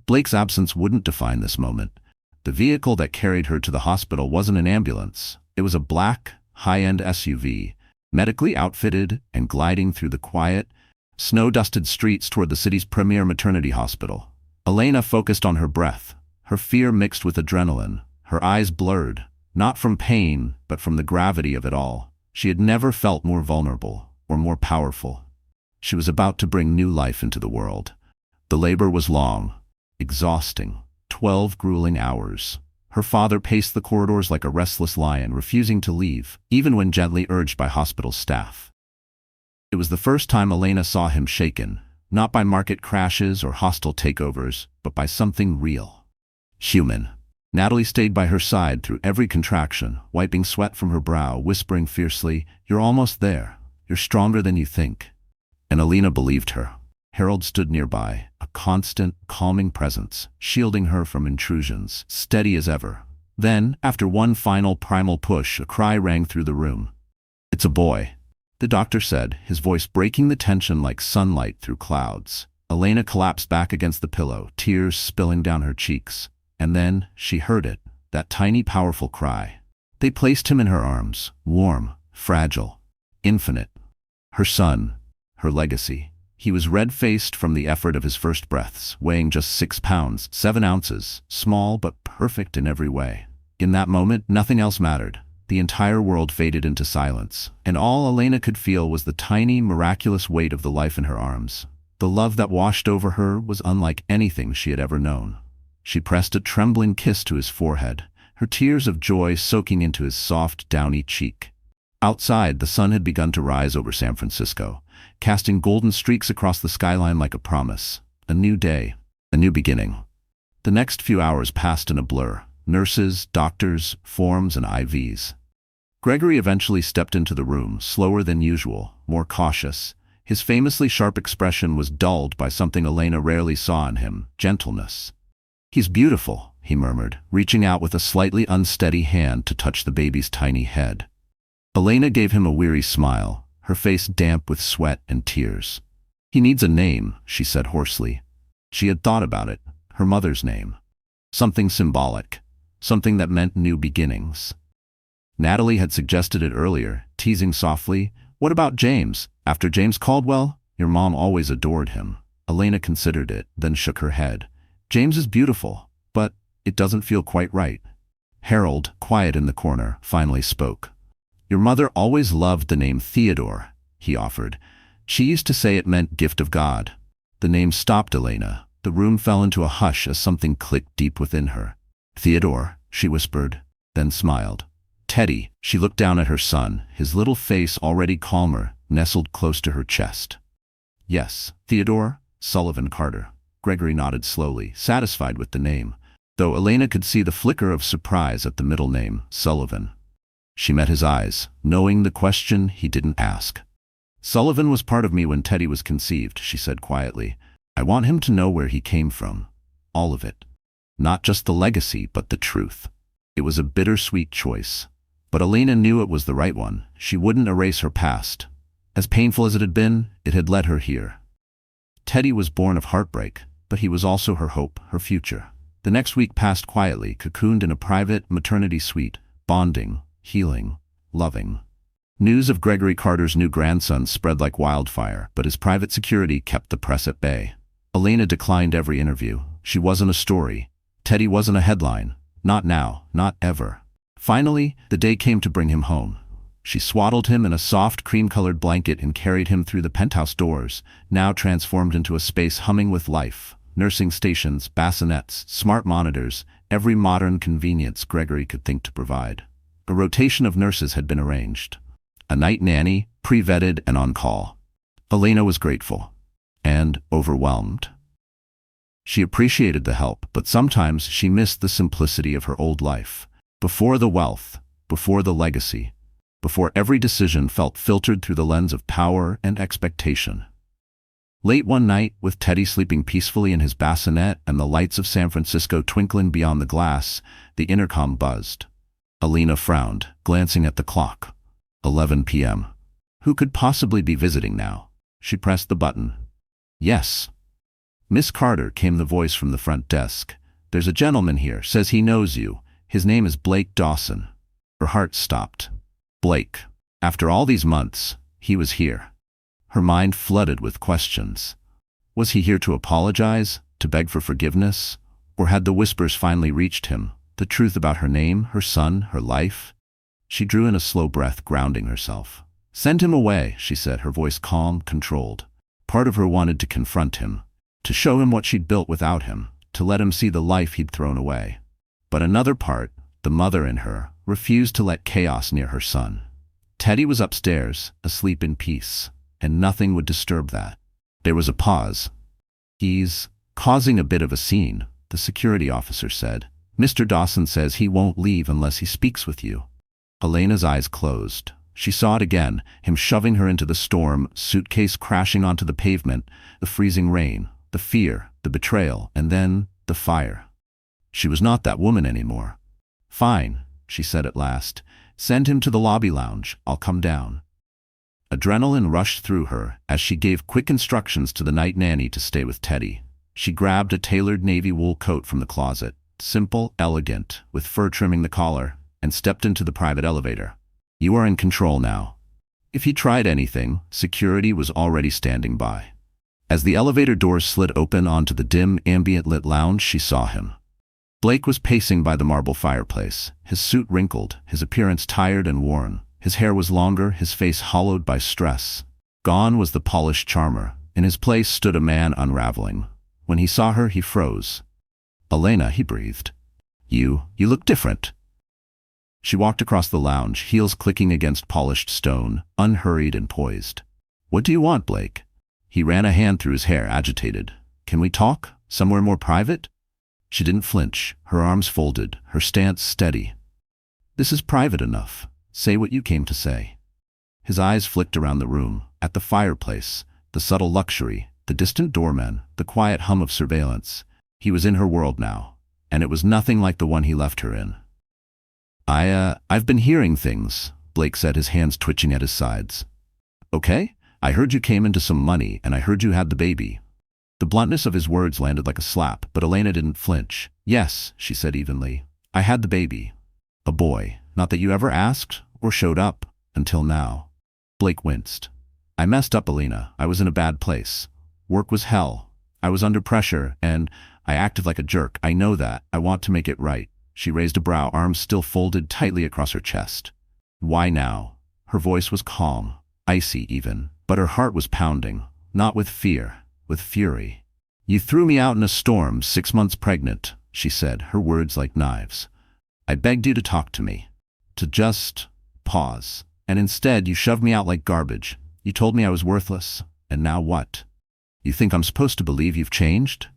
Blake's absence wouldn't define this moment. The vehicle that carried her to the hospital wasn't an ambulance. It was a black, high-end SUV, medically outfitted and gliding through the quiet, snow-dusted streets toward the city's premier maternity hospital. Elena focused on her breath, her fear mixed with adrenaline, her eyes blurred, not from pain, but from the gravity of it all. She had never felt more vulnerable or more powerful. She was about to bring new life into the world. The labor was long, exhausting, 12 grueling hours. Her father paced the corridors like a restless lion, refusing to leave, even when gently urged by hospital staff. It was the first time Elena saw him shaken, not by market crashes or hostile takeovers, but by something real. Human. Natalie stayed by her side through every contraction, wiping sweat from her brow, whispering fiercely, "You're almost there. You're stronger than you think." And Elena believed her. Harold stood nearby, a constant, calming presence, shielding her from intrusions, steady as ever. Then, after one final primal push, a cry rang through the room. "It's a boy," the doctor said, his voice breaking the tension like sunlight through clouds. Elena collapsed back against the pillow, tears spilling down her cheeks. And then, she heard it, that tiny, powerful cry. They placed him in her arms, warm, fragile, infinite. Her son, her legacy. He was red-faced from the effort of his first breaths, weighing just 6 pounds, 7 ounces, small but perfect in every way. In that moment, nothing else mattered. The entire world faded into silence, and all Elena could feel was the tiny, miraculous weight of the life in her arms. The love that washed over her was unlike anything she had ever known. She pressed a trembling kiss to his forehead, her tears of joy soaking into his soft, downy cheek. Outside, the sun had begun to rise over San Francisco, casting golden streaks across the skyline like a promise. A new day, a new beginning. The next few hours passed in a blur. Nurses, doctors, forms, and IVs. Gregory eventually stepped into the room, slower than usual, more cautious. His famously sharp expression was dulled by something Elena rarely saw in him: gentleness. "He's beautiful," he murmured, reaching out with a slightly unsteady hand to touch the baby's tiny head. Elena gave him a weary smile, her face damp with sweat and tears. "He needs a name," she said hoarsely. She had thought about it, her mother's name. Something symbolic, something that meant new beginnings. Natalie had suggested it earlier, teasing softly, "What about James? After James Caldwell? Your mom always adored him." Elena considered it, then shook her head. "James is beautiful, but it doesn't feel quite right." Harold, quiet in the corner, finally spoke. "Your mother always loved the name Theodore," he offered. "She used to say it meant gift of God." The name stopped Elena. The room fell into a hush as something clicked deep within her. "Theodore," she whispered, then smiled. "Teddy," she looked down at her son, his little face already calmer, nestled close to her chest. "Yes, Theodore Sullivan Carter." Gregory nodded slowly, satisfied with the name, though Elena could see the flicker of surprise at the middle name, Sullivan. She met his eyes, knowing the question he didn't ask. "Sullivan was part of me when Teddy was conceived," she said quietly. "I want him to know where he came from. All of it. Not just the legacy, but the truth." It was a bittersweet choice. But Elena knew it was the right one. She wouldn't erase her past. As painful as it had been, it had led her here. Teddy was born of heartbreak, but he was also her hope, her future. The next week passed quietly, cocooned in a private maternity suite, bonding, healing, loving. News of Gregory Carter's new grandson spread like wildfire, but his private security kept the press at bay. Elena declined every interview. She wasn't a story. Teddy wasn't a headline. Not now, not ever. Finally, the day came to bring him home. She swaddled him in a soft, cream-colored blanket and carried him through the penthouse doors, now transformed into a space humming with life. Nursing stations, bassinets, smart monitors, every modern convenience Gregory could think to provide. A rotation of nurses had been arranged. A night nanny, pre-vetted and on call. Elena was grateful and overwhelmed. She appreciated the help, but sometimes she missed the simplicity of her old life. Before the wealth, before the legacy, before every decision felt filtered through the lens of power and expectation. Late one night, with Teddy sleeping peacefully in his bassinet and the lights of San Francisco twinkling beyond the glass, the intercom buzzed. Elena frowned, glancing at the clock. 11 p.m. Who could possibly be visiting now? She pressed the button. Yes. Miss Carter, came the voice from the front desk. There's a gentleman here, says he knows you. His name is Blake Dawson. Her heart stopped. Blake. After all these months, he was here. Her mind flooded with questions. Was he here to apologize, to beg for forgiveness? Or had the whispers finally reached him, the truth about her name, her son, her life? She drew in a slow breath, grounding herself. Send him away, she said, her voice calm, controlled. Part of her wanted to confront him, to show him what she'd built without him, to let him see the life he'd thrown away. But another part, the mother in her, refused to let chaos near her son. Teddy was upstairs, asleep in peace, and nothing would disturb that. There was a pause. He's causing a bit of a scene, the security officer said. Mr. Dawson says he won't leave unless he speaks with you. Elena's eyes closed. She saw it again, him shoving her into the storm, suitcase crashing onto the pavement, the freezing rain, the fear, the betrayal, and then the fire. She was not that woman anymore. Fine, she said at last. Send him to the lobby lounge. I'll come down. Adrenaline rushed through her as she gave quick instructions to the night nanny to stay with Teddy. She grabbed a tailored navy wool coat from the closet, simple, elegant, with fur trimming the collar, and stepped into the private elevator. You are in control now. If he tried anything, security was already standing by. As the elevator doors slid open onto the dim, ambient-lit lounge, she saw him. Blake was pacing by the marble fireplace, his suit wrinkled, his appearance tired and worn. His hair was longer, his face hollowed by stress. Gone was the polished charmer. In his place stood a man unraveling. When he saw her, he froze. Elena, he breathed. You look different. She walked across the lounge, heels clicking against polished stone, unhurried and poised. What do you want, Blake? He ran a hand through his hair, agitated. Can we talk? Somewhere more private? She didn't flinch, her arms folded, her stance steady. This is private enough. Say what you came to say. His eyes flicked around the room, at the fireplace, the subtle luxury, the distant doorman, the quiet hum of surveillance. He was in her world now, and it was nothing like the one he left her in. I've been hearing things, Blake said, his hands twitching at his sides. Okay? I heard you came into some money, and I heard you had the baby. The bluntness of his words landed like a slap, but Elena didn't flinch. Yes, she said evenly. I had the baby. A boy. Not that you ever asked or showed up, until now. Blake winced. I messed up, Elena. I was in a bad place. Work was hell. I was under pressure, and I acted like a jerk. I know that. I want to make it right. She raised a brow, arms still folded tightly across her chest. Why now? Her voice was calm, icy even, but her heart was pounding, not with fear, with fury. You threw me out in a storm, 6 months pregnant, she said, her words like knives. I begged you to talk to me, to just pause, and instead you shoved me out like garbage. You told me I was worthless, and now what? You think I'm supposed to believe you've changed?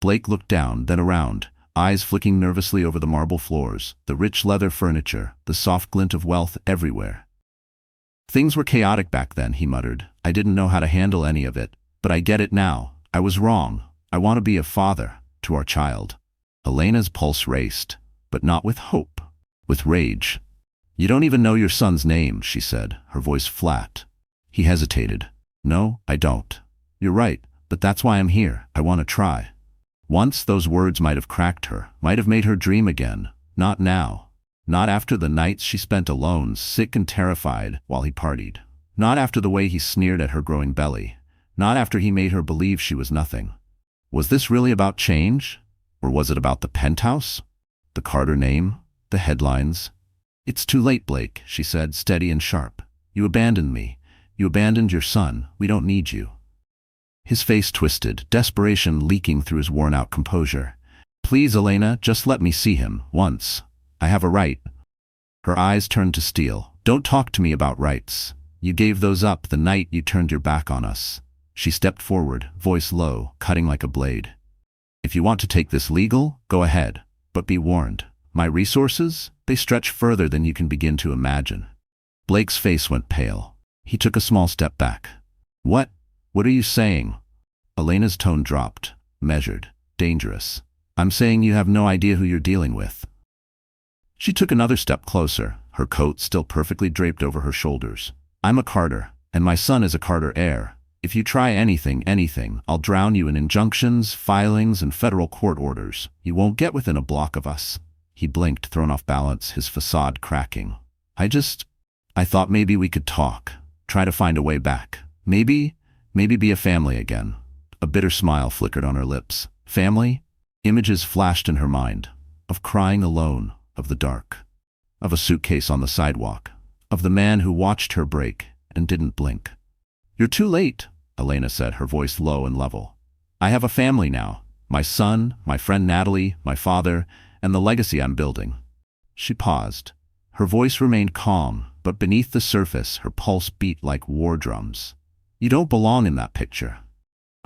Blake looked down, then around, eyes flicking nervously over the marble floors, the rich leather furniture, the soft glint of wealth everywhere. Things were chaotic back then, he muttered. I didn't know how to handle any of it, but I get it now. I was wrong. I want to be a father to our child. Elena's pulse raced, but not with hope, with rage. You don't even know your son's name, she said, her voice flat. He hesitated. No, I don't. You're right, but that's why I'm here. I want to try. Once those words might have cracked her, might have made her dream again. Not now. Not after the nights she spent alone, sick and terrified, while he partied. Not after the way he sneered at her growing belly. Not after he made her believe she was nothing. Was this really about change? Or was it about the penthouse? The Carter name? The headlines? It's too late, Blake, she said, steady and sharp. You abandoned me. You abandoned your son. We don't need you. His face twisted, desperation leaking through his worn-out composure. Please, Elena, just let me see him, once. I have a right. Her eyes turned to steel. Don't talk to me about rights. You gave those up the night you turned your back on us. She stepped forward, voice low, cutting like a blade. If you want to take this legal, go ahead. But be warned. My resources, they stretch further than you can begin to imagine. Blake's face went pale. He took a small step back. What? What are you saying? Elena's tone dropped, measured, dangerous. I'm saying you have no idea who you're dealing with. She took another step closer, her coat still perfectly draped over her shoulders. I'm a Carter, and my son is a Carter heir. If you try anything, I'll drown you in injunctions, filings, and federal court orders. You won't get within a block of us. He blinked, thrown off balance, his facade cracking. I thought maybe we could talk, try to find a way back. Maybe be a family again. A bitter smile flickered on her lips. Family? Images flashed in her mind. Of crying alone, of the dark. Of a suitcase on the sidewalk. Of the man who watched her break and didn't blink. You're too late, Elena said, her voice low and level. I have a family now. My son, my friend Natalie, my father, and the legacy I'm building. She paused. Her voice remained calm, but beneath the surface, her pulse beat like war drums. You don't belong in that picture.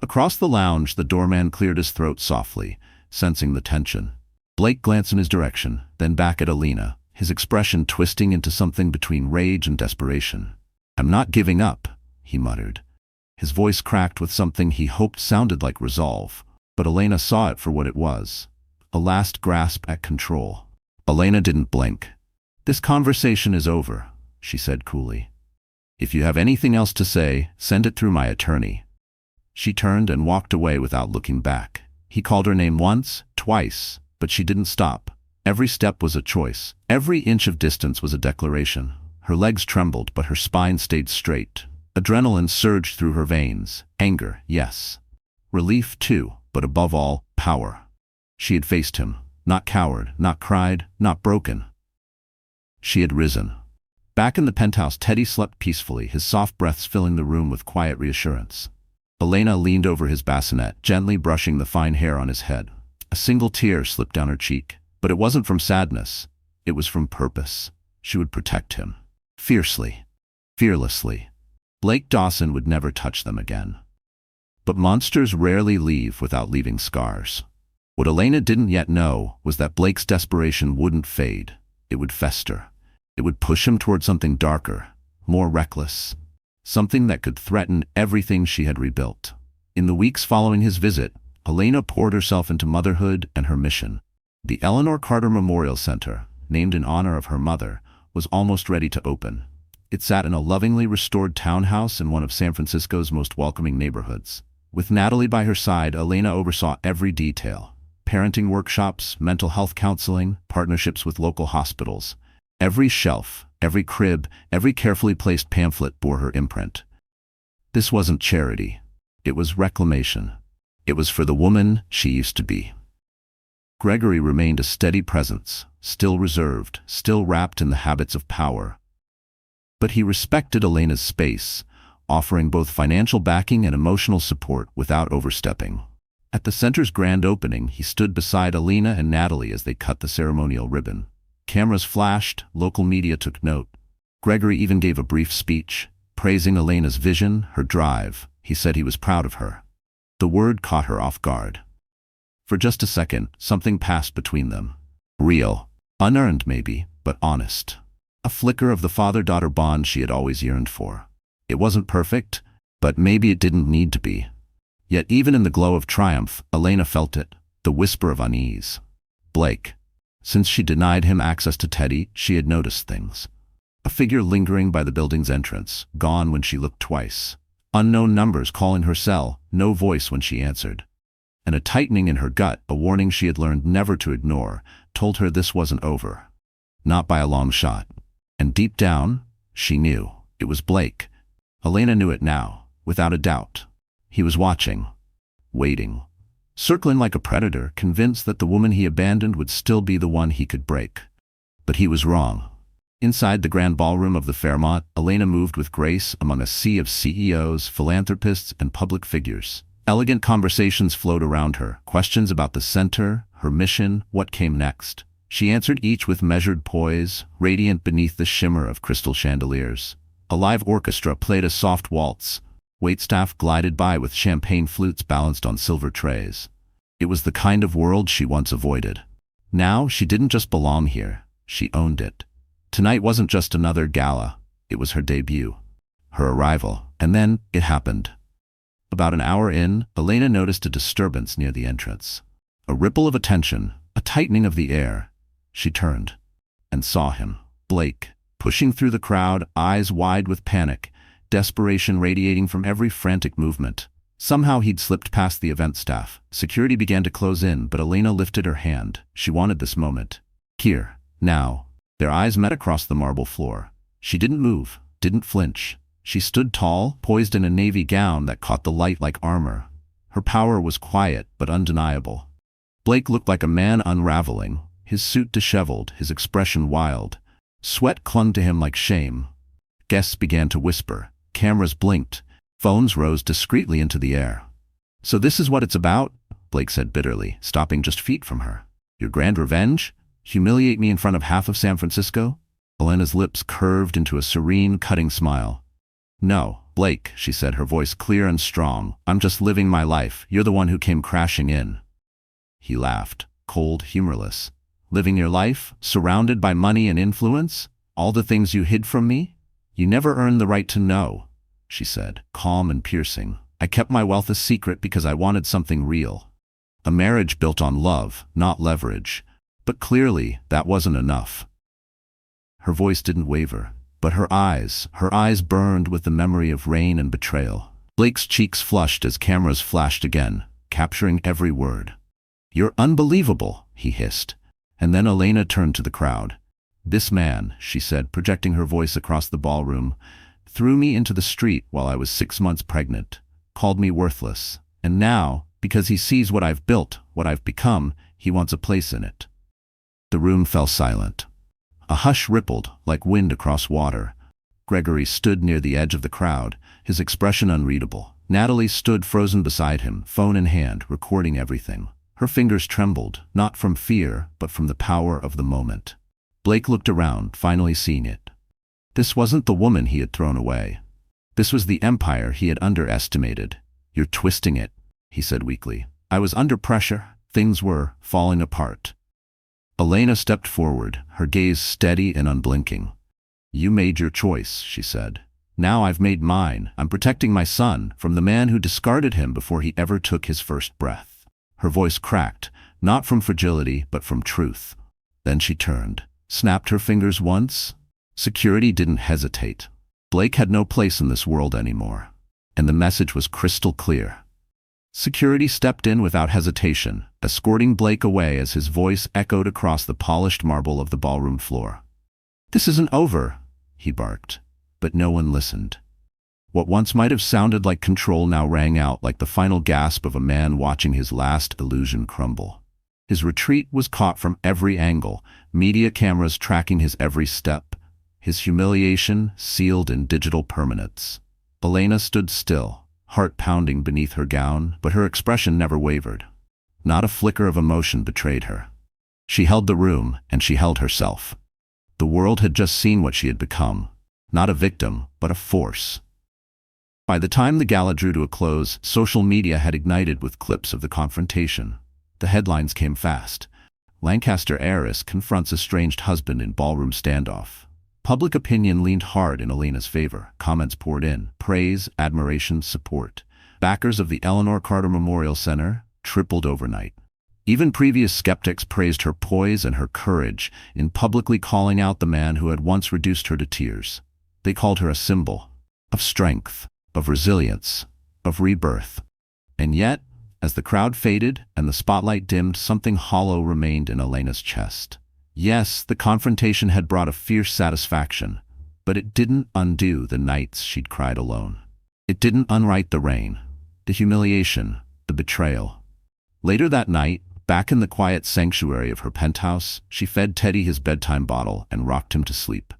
Across the lounge, the doorman cleared his throat softly, sensing the tension. Blake glanced in his direction, then back at Elena, his expression twisting into something between rage and desperation. I'm not giving up, he muttered. His voice cracked with something he hoped sounded like resolve, but Elena saw it for what it was. A last grasp at control. Elena didn't blink. This conversation is over, she said coolly. If you have anything else to say, send it through my attorney. She turned and walked away without looking back. He called her name once, twice, but she didn't stop. Every step was a choice. Every inch of distance was a declaration. Her legs trembled, but her spine stayed straight. Adrenaline surged through her veins. Anger, yes. Relief, too, but above all, power. She had faced him. Not cowered, not cried, not broken. She had risen. Back in the penthouse, Teddy slept peacefully, his soft breaths filling the room with quiet reassurance. Elena leaned over his bassinet, gently brushing the fine hair on his head. A single tear slipped down her cheek, but it wasn't from sadness. It was from purpose. She would protect him. Fiercely. Fearlessly. Blake Dawson would never touch them again. But monsters rarely leave without leaving scars. What Elena didn't yet know was that Blake's desperation wouldn't fade. It would fester. It would push him toward something darker, more reckless. Something that could threaten everything she had rebuilt. In the weeks following his visit, Elena poured herself into motherhood and her mission. The Elena Carter Memorial Center, named in honor of her mother, was almost ready to open. It sat in a lovingly restored townhouse in one of San Francisco's most welcoming neighborhoods. With Natalie by her side, Elena oversaw every detail. Parenting workshops, mental health counseling, partnerships with local hospitals. Every shelf, every crib, every carefully placed pamphlet bore her imprint. This wasn't charity. It was reclamation. It was for the woman she used to be. Gregory remained a steady presence, still reserved, still wrapped in the habits of power. But he respected Elena's space, offering both financial backing and emotional support without overstepping. At the center's grand opening, he stood beside Elena and Natalie as they cut the ceremonial ribbon. Cameras flashed, local media took note. Gregory even gave a brief speech, praising Elena's vision, her drive. He said he was proud of her. The word caught her off guard. For just a second, something passed between them. Real. Unearned maybe, but honest. A flicker of the father-daughter bond she had always yearned for. It wasn't perfect, but maybe it didn't need to be. Yet even in the glow of triumph, Elena felt it, the whisper of unease. Blake. Since she denied him access to Teddy, she had noticed things. A figure lingering by the building's entrance, gone when she looked twice. Unknown numbers calling her cell, no voice when she answered. And a tightening in her gut, a warning she had learned never to ignore, told her this wasn't over. Not by a long shot. And deep down, she knew. It was Blake. Elena knew it now, without a doubt. He was watching. Waiting. Circling like a predator, convinced that the woman he abandoned would still be the one he could break. But he was wrong. Inside the grand ballroom of the Fairmont, Elena moved with grace among a sea of CEOs, philanthropists, and public figures. Elegant conversations flowed around her, questions about the center, her mission, what came next. She answered each with measured poise, radiant beneath the shimmer of crystal chandeliers. A live orchestra played a soft waltz. Waitstaff glided by with champagne flutes balanced on silver trays. It was the kind of world she once avoided. Now she didn't just belong here, she owned it. Tonight wasn't just another gala, it was her debut, her arrival, and then it happened. About an hour in, Elena noticed a disturbance near the entrance. A ripple of attention, a tightening of the air. She turned and saw him, Blake, pushing through the crowd, eyes wide with panic, desperation radiating from every frantic movement. Somehow he'd slipped past the event staff. Security began to close in, but Elena lifted her hand. She wanted this moment. Here, now. Their eyes met across the marble floor. She didn't move, didn't flinch. She stood tall, poised in a navy gown that caught the light like armor. Her power was quiet but undeniable. Blake looked like a man unraveling, his suit disheveled, his expression wild. Sweat clung to him like shame. Guests began to whisper. Cameras blinked. Phones rose discreetly into the air. "So this is what it's about?" Blake said bitterly, stopping just feet from her. "Your grand revenge? Humiliate me in front of half of San Francisco?" Elena's lips curved into a serene, cutting smile. "No, Blake," she said, her voice clear and strong. "I'm just living my life. You're the one who came crashing in." He laughed, cold, humorless. "Living your life? Surrounded by money and influence? All the things you hid from me? You never earned the right to know," she said, calm and piercing. "I kept my wealth a secret because I wanted something real. A marriage built on love, not leverage. But clearly, that wasn't enough." Her voice didn't waver, but her eyes burned with the memory of rain and betrayal. Blake's cheeks flushed as cameras flashed again, capturing every word. "You're unbelievable," he hissed. And then Elena turned to the crowd. "This man," she said, projecting her voice across the ballroom, "threw me into the street while I was 6 months pregnant, called me worthless, and now, because he sees what I've built, what I've become, he wants a place in it." The room fell silent. A hush rippled, like wind across water. Gregory stood near the edge of the crowd, his expression unreadable. Natalie stood frozen beside him, phone in hand, recording everything. Her fingers trembled, not from fear, but from the power of the moment. Blake looked around, finally seeing it. This wasn't the woman he had thrown away. This was the empire he had underestimated. "You're twisting it," he said weakly. "I was under pressure. Things were falling apart." Elena stepped forward, her gaze steady and unblinking. "You made your choice," she said. "Now I've made mine. I'm protecting my son from the man who discarded him before he ever took his first breath." Her voice cracked, not from fragility, but from truth. Then she turned, snapped her fingers once. Security didn't hesitate. Blake had no place in this world anymore. And the message was crystal clear. Security stepped in without hesitation, escorting Blake away as his voice echoed across the polished marble of the ballroom floor. "This isn't over," he barked. But no one listened. What once might have sounded like control now rang out like the final gasp of a man watching his last illusion crumble. His retreat was caught from every angle, media cameras tracking his every step, his humiliation sealed in digital permanence. Elena stood still, heart pounding beneath her gown, but her expression never wavered. Not a flicker of emotion betrayed her. She held the room, and she held herself. The world had just seen what she had become. Not a victim, but a force. By the time the gala drew to a close, social media had ignited with clips of the confrontation. The headlines came fast. Lancaster heiress confronts estranged husband in ballroom standoff. Public opinion leaned hard in Elena's favor. Comments poured in. Praise, admiration, support. Backers of the Elena Carter Memorial Center tripled overnight. Even previous skeptics praised her poise and her courage in publicly calling out the man who had once reduced her to tears. They called her a symbol of strength, of resilience, of rebirth. And yet, as the crowd faded and the spotlight dimmed, something hollow remained in Elena's chest. Yes, the confrontation had brought a fierce satisfaction, but it didn't undo the nights she'd cried alone. It didn't unwrite the rain, the humiliation, the betrayal. Later that night, back in the quiet sanctuary of her penthouse, she fed Teddy his bedtime bottle and rocked him to sleep.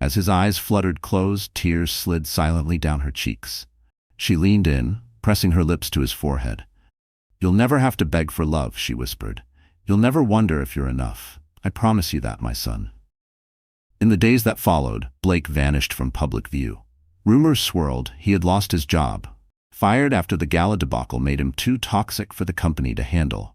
As his eyes fluttered closed, tears slid silently down her cheeks. She leaned in, pressing her lips to his forehead. "You'll never have to beg for love," she whispered. "You'll never wonder if you're enough. I promise you that, my son." In the days that followed, Blake vanished from public view. Rumors swirled he had lost his job. Fired after the gala debacle made him too toxic for the company to handle.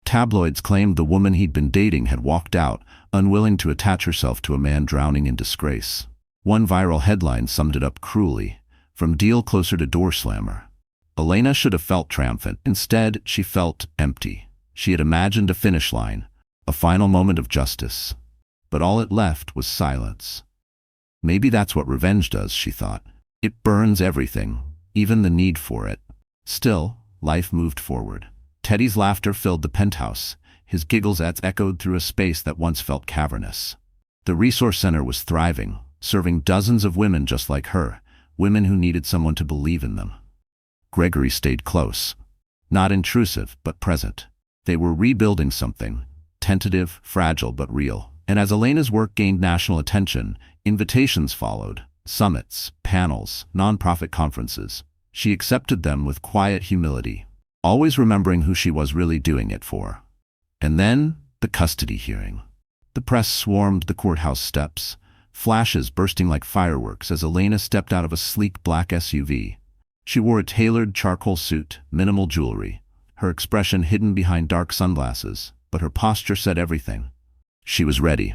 Tabloids claimed the woman he'd been dating had walked out, unwilling to attach herself to a man drowning in disgrace. One viral headline summed it up cruelly: "From deal closer to door slammer." Elena should have felt triumphant. Instead, she felt empty. She had imagined a finish line, a final moment of justice. But all it left was silence. Maybe that's what revenge does, she thought. It burns everything, even the need for it. Still, life moved forward. Teddy's laughter filled the penthouse. His giggles echoed through a space that once felt cavernous. The resource center was thriving, serving dozens of women just like her, women who needed someone to believe in them. Gregory stayed close. Not intrusive, but present. They were rebuilding something, tentative, fragile, but real. And as Elena's work gained national attention, invitations followed. Summits, panels, nonprofit conferences. She accepted them with quiet humility, always remembering who she was really doing it for. And then, the custody hearing. The press swarmed the courthouse steps, flashes bursting like fireworks as Elena stepped out of a sleek black SUV. She wore a tailored charcoal suit, minimal jewelry, her expression hidden behind dark sunglasses, but her posture said everything. She was ready.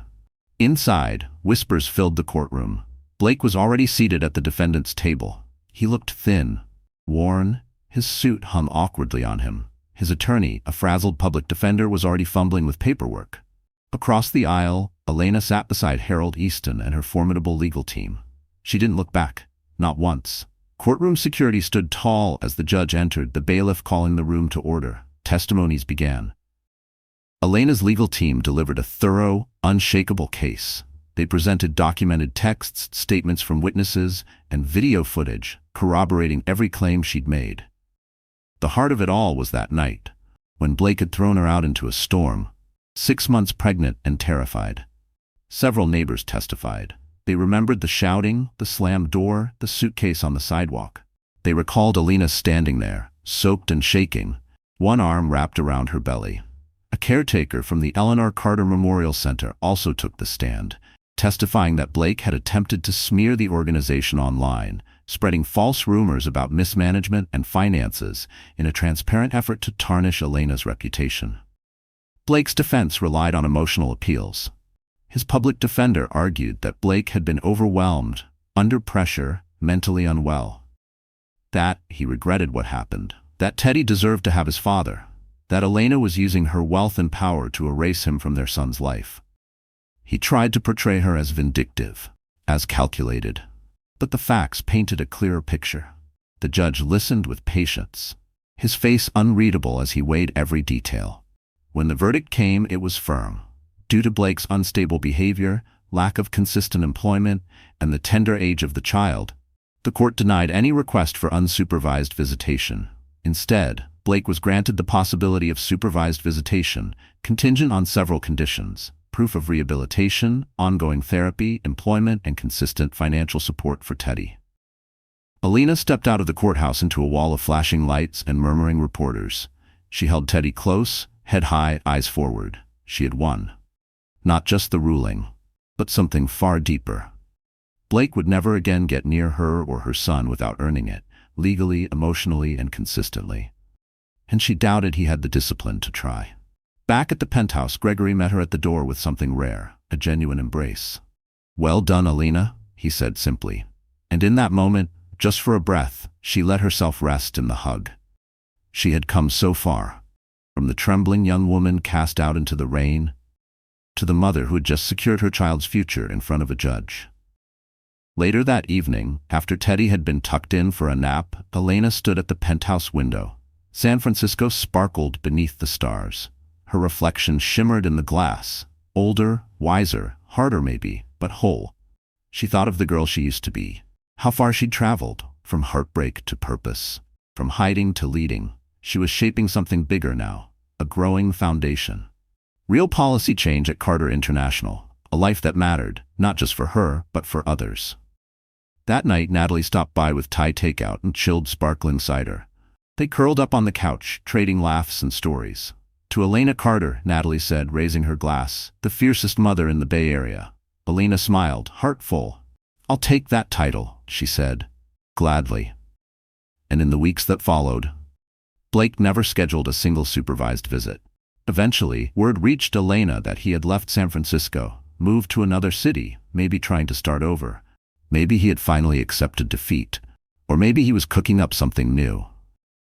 Inside, whispers filled the courtroom. Blake was already seated at the defendant's table. He looked thin, worn. His suit hung awkwardly on him. His attorney, a frazzled public defender, was already fumbling with paperwork. Across the aisle, Elena sat beside Harold Easton and her formidable legal team. She didn't look back, not once. Courtroom security stood tall as the judge entered, the bailiff calling the room to order. Testimonies began. Elena's legal team delivered a thorough, unshakable case. They presented documented texts, statements from witnesses, and video footage corroborating every claim she'd made. The heart of it all was that night, when Blake had thrown her out into a storm, 6 months pregnant and terrified. Several neighbors testified. They remembered the shouting, the slammed door, the suitcase on the sidewalk. They recalled Elena standing there, soaked and shaking, one arm wrapped around her belly. A caretaker from the Elena Carter Memorial Center also took the stand, testifying that Blake had attempted to smear the organization online, spreading false rumors about mismanagement and finances in a transparent effort to tarnish Elena's reputation. Blake's defense relied on emotional appeals. His public defender argued that Blake had been overwhelmed, under pressure, mentally unwell. That he regretted what happened. That Teddy deserved to have his father. That Elena was using her wealth and power to erase him from their son's life. He tried to portray her as vindictive, as calculated. But the facts painted a clearer picture. The judge listened with patience, his face unreadable as he weighed every detail. When the verdict came, it was firm. Due to Blake's unstable behavior, lack of consistent employment, and the tender age of the child, the court denied any request for unsupervised visitation. Instead, Blake was granted the possibility of supervised visitation, contingent on several conditions: proof of rehabilitation, ongoing therapy, employment, and consistent financial support for Teddy. Elena stepped out of the courthouse into a wall of flashing lights and murmuring reporters. She held Teddy close, head high, eyes forward. She had won. Not just the ruling, but something far deeper. Blake would never again get near her or her son without earning it, legally, emotionally, and consistently. And she doubted he had the discipline to try. Back at the penthouse, Gregory met her at the door with something rare, a genuine embrace. "Well done, Elena," he said simply. And in that moment, just for a breath, she let herself rest in the hug. She had come so far, from the trembling young woman cast out into the rain, to the mother who had just secured her child's future in front of a judge. Later that evening, after Teddy had been tucked in for a nap, Elena stood at the penthouse window. San Francisco sparkled beneath the stars. Her reflection shimmered in the glass. Older, wiser, harder maybe, but whole. She thought of the girl she used to be. How far she'd traveled, from heartbreak to purpose, from hiding to leading. She was shaping something bigger now, a growing foundation. Real policy change at Carter International, a life that mattered, not just for her, but for others. That night, Natalie stopped by with Thai takeout and chilled sparkling cider. They curled up on the couch, trading laughs and stories. To Elena Carter, Natalie said, raising her glass, the fiercest mother in the Bay Area. Elena smiled, heartful. "I'll take that title," she said, gladly. And in the weeks that followed, Blake never scheduled a single supervised visit. Eventually, word reached Elena that he had left San Francisco, moved to another city, maybe trying to start over. Maybe he had finally accepted defeat. Or maybe he was cooking up something new.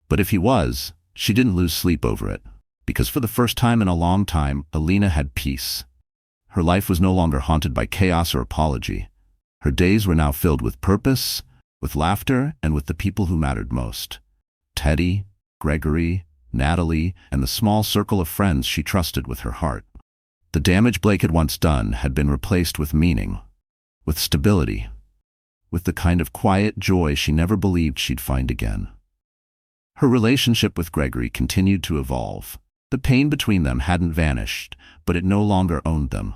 But if he was, she didn't lose sleep over it. Because for the first time in a long time, Elena had peace. Her life was no longer haunted by chaos or apology. Her days were now filled with purpose, with laughter, and with the people who mattered most. Teddy, Gregory, Natalie, and the small circle of friends she trusted with her heart. The damage Blake had once done had been replaced with meaning, with stability, with the kind of quiet joy she never believed she'd find again. Her relationship with Gregory continued to evolve. The pain between them hadn't vanished, but it no longer owned them.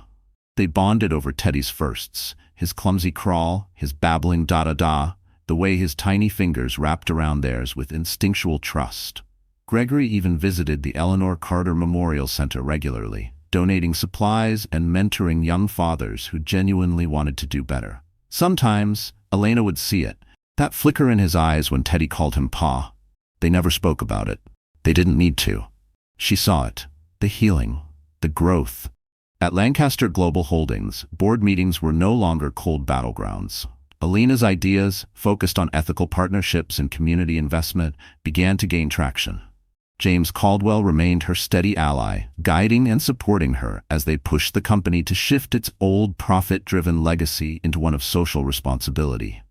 They bonded over Teddy's firsts, his clumsy crawl, his babbling da-da-da, the way his tiny fingers wrapped around theirs with instinctual trust. Gregory even visited the Elena Carter Memorial Center regularly, donating supplies and mentoring young fathers who genuinely wanted to do better. Sometimes, Elena would see it, that flicker in his eyes when Teddy called him Pa. They never spoke about it. They didn't need to. She saw it, the healing, the growth. At Lancaster Global Holdings, board meetings were no longer cold battlegrounds. Elena's ideas, focused on ethical partnerships and community investment, began to gain traction. James Caldwell remained her steady ally, guiding and supporting her as they pushed the company to shift its old profit-driven legacy into one of social responsibility.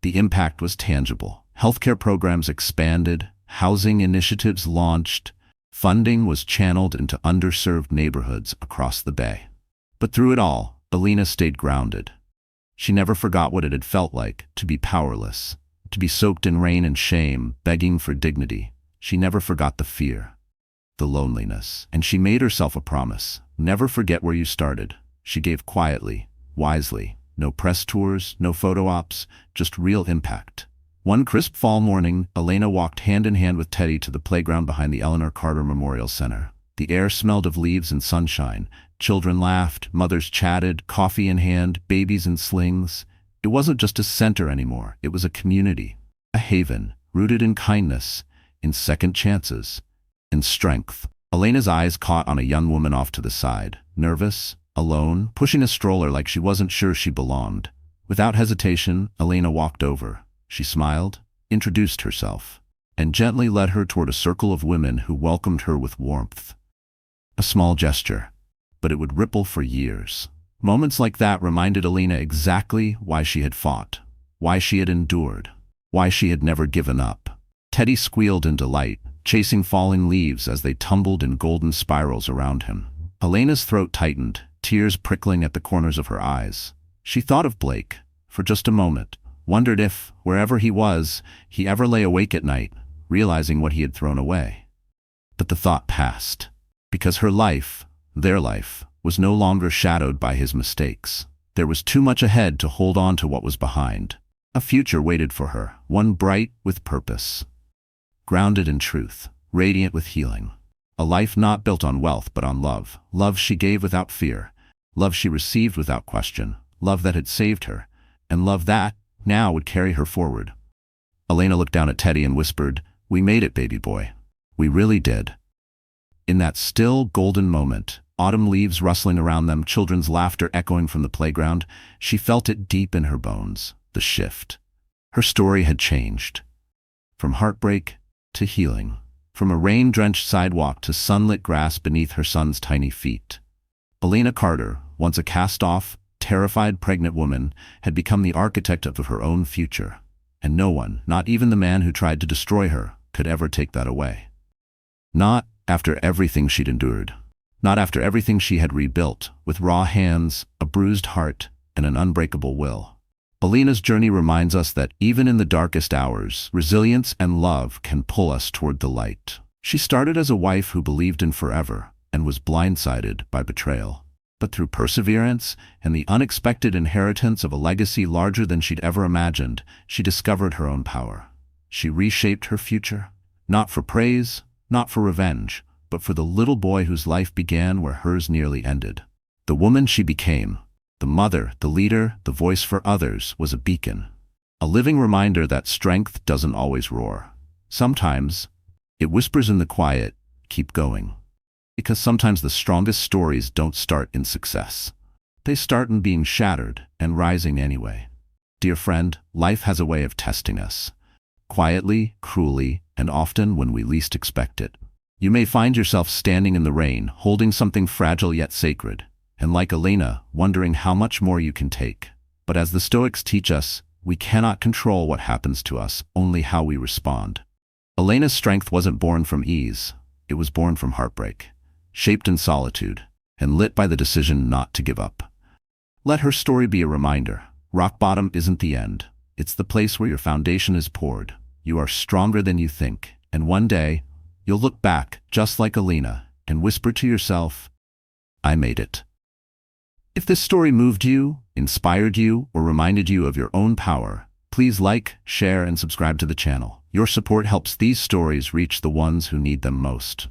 The impact was tangible. Healthcare programs expanded, housing initiatives launched, funding was channeled into underserved neighborhoods across the Bay. But through it all, Elena stayed grounded. She never forgot what it had felt like to be powerless, to be soaked in rain and shame, begging for dignity. She never forgot the fear, the loneliness, and she made herself a promise. Never forget where you started. She gave quietly, wisely. No press tours, no photo ops, just real impact. One crisp fall morning, Elena walked hand in hand with Teddy to the playground behind the Elena Carter Memorial Center. The air smelled of leaves and sunshine. Children laughed, mothers chatted, coffee in hand, babies in slings. It wasn't just a center anymore. It was a community, a haven, rooted in kindness, in second chances, in strength. Elena's eyes caught on a young woman off to the side, nervous, alone, pushing a stroller like she wasn't sure she belonged. Without hesitation, Elena walked over. She smiled, introduced herself, and gently led her toward a circle of women who welcomed her with warmth. A small gesture, but it would ripple for years. Moments like that reminded Elena exactly why she had fought, why she had endured, why she had never given up. Teddy squealed in delight, chasing falling leaves as they tumbled in golden spirals around him. Elena's throat tightened, tears prickling at the corners of her eyes. She thought of Blake, for just a moment, wondered if, wherever he was, he ever lay awake at night, realizing what he had thrown away. But the thought passed, because her life, their life, was no longer shadowed by his mistakes. There was too much ahead to hold on to what was behind. A future waited for her, one bright with purpose, grounded in truth, radiant with healing. A life not built on wealth but on love. Love she gave without fear. Love she received without question. Love that had saved her. And love that, now, would carry her forward. Elena looked down at Teddy and whispered, "We made it, baby boy. We really did." In that still, golden moment, autumn leaves rustling around them, children's laughter echoing from the playground, she felt it deep in her bones, the shift. Her story had changed. From heartbreak to healing. From a rain-drenched sidewalk to sunlit grass beneath her son's tiny feet. Elena Carter, once a cast-off, terrified pregnant woman, had become the architect of her own future. And no one, not even the man who tried to destroy her, could ever take that away. Not after everything she'd endured. Not after everything she had rebuilt, with raw hands, a bruised heart, and an unbreakable will. Elena's journey reminds us that even in the darkest hours, resilience and love can pull us toward the light. She started as a wife who believed in forever and was blindsided by betrayal. But through perseverance and the unexpected inheritance of a legacy larger than she'd ever imagined, she discovered her own power. She reshaped her future, not for praise, not for revenge, but for the little boy whose life began where hers nearly ended. The woman she became, The mother, the leader, the voice for others, was a beacon. A living reminder that strength doesn't always roar. Sometimes, it whispers in the quiet, keep going. Because sometimes the strongest stories don't start in success. They start in being shattered and rising anyway. Dear friend, life has a way of testing us. Quietly, cruelly, and often when we least expect it. You may find yourself standing in the rain, holding something fragile yet sacred, and like Elena, wondering how much more you can take. But as the Stoics teach us, we cannot control what happens to us, only how we respond. Elena's strength wasn't born from ease. It was born from heartbreak, shaped in solitude, and lit by the decision not to give up. Let her story be a reminder. Rock bottom isn't the end. It's the place where your foundation is poured. You are stronger than you think, and one day, you'll look back, just like Elena, and whisper to yourself, I made it. If this story moved you, inspired you, or reminded you of your own power, please like, share, and subscribe to the channel. Your support helps these stories reach the ones who need them most.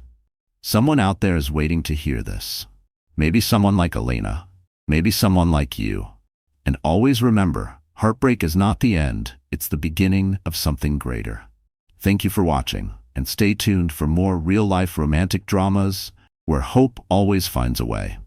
Someone out there is waiting to hear this. Maybe someone like Elena. Maybe someone like you. And always remember, heartbreak is not the end, it's the beginning of something greater. Thank you for watching, and stay tuned for more real-life romantic dramas where hope always finds a way.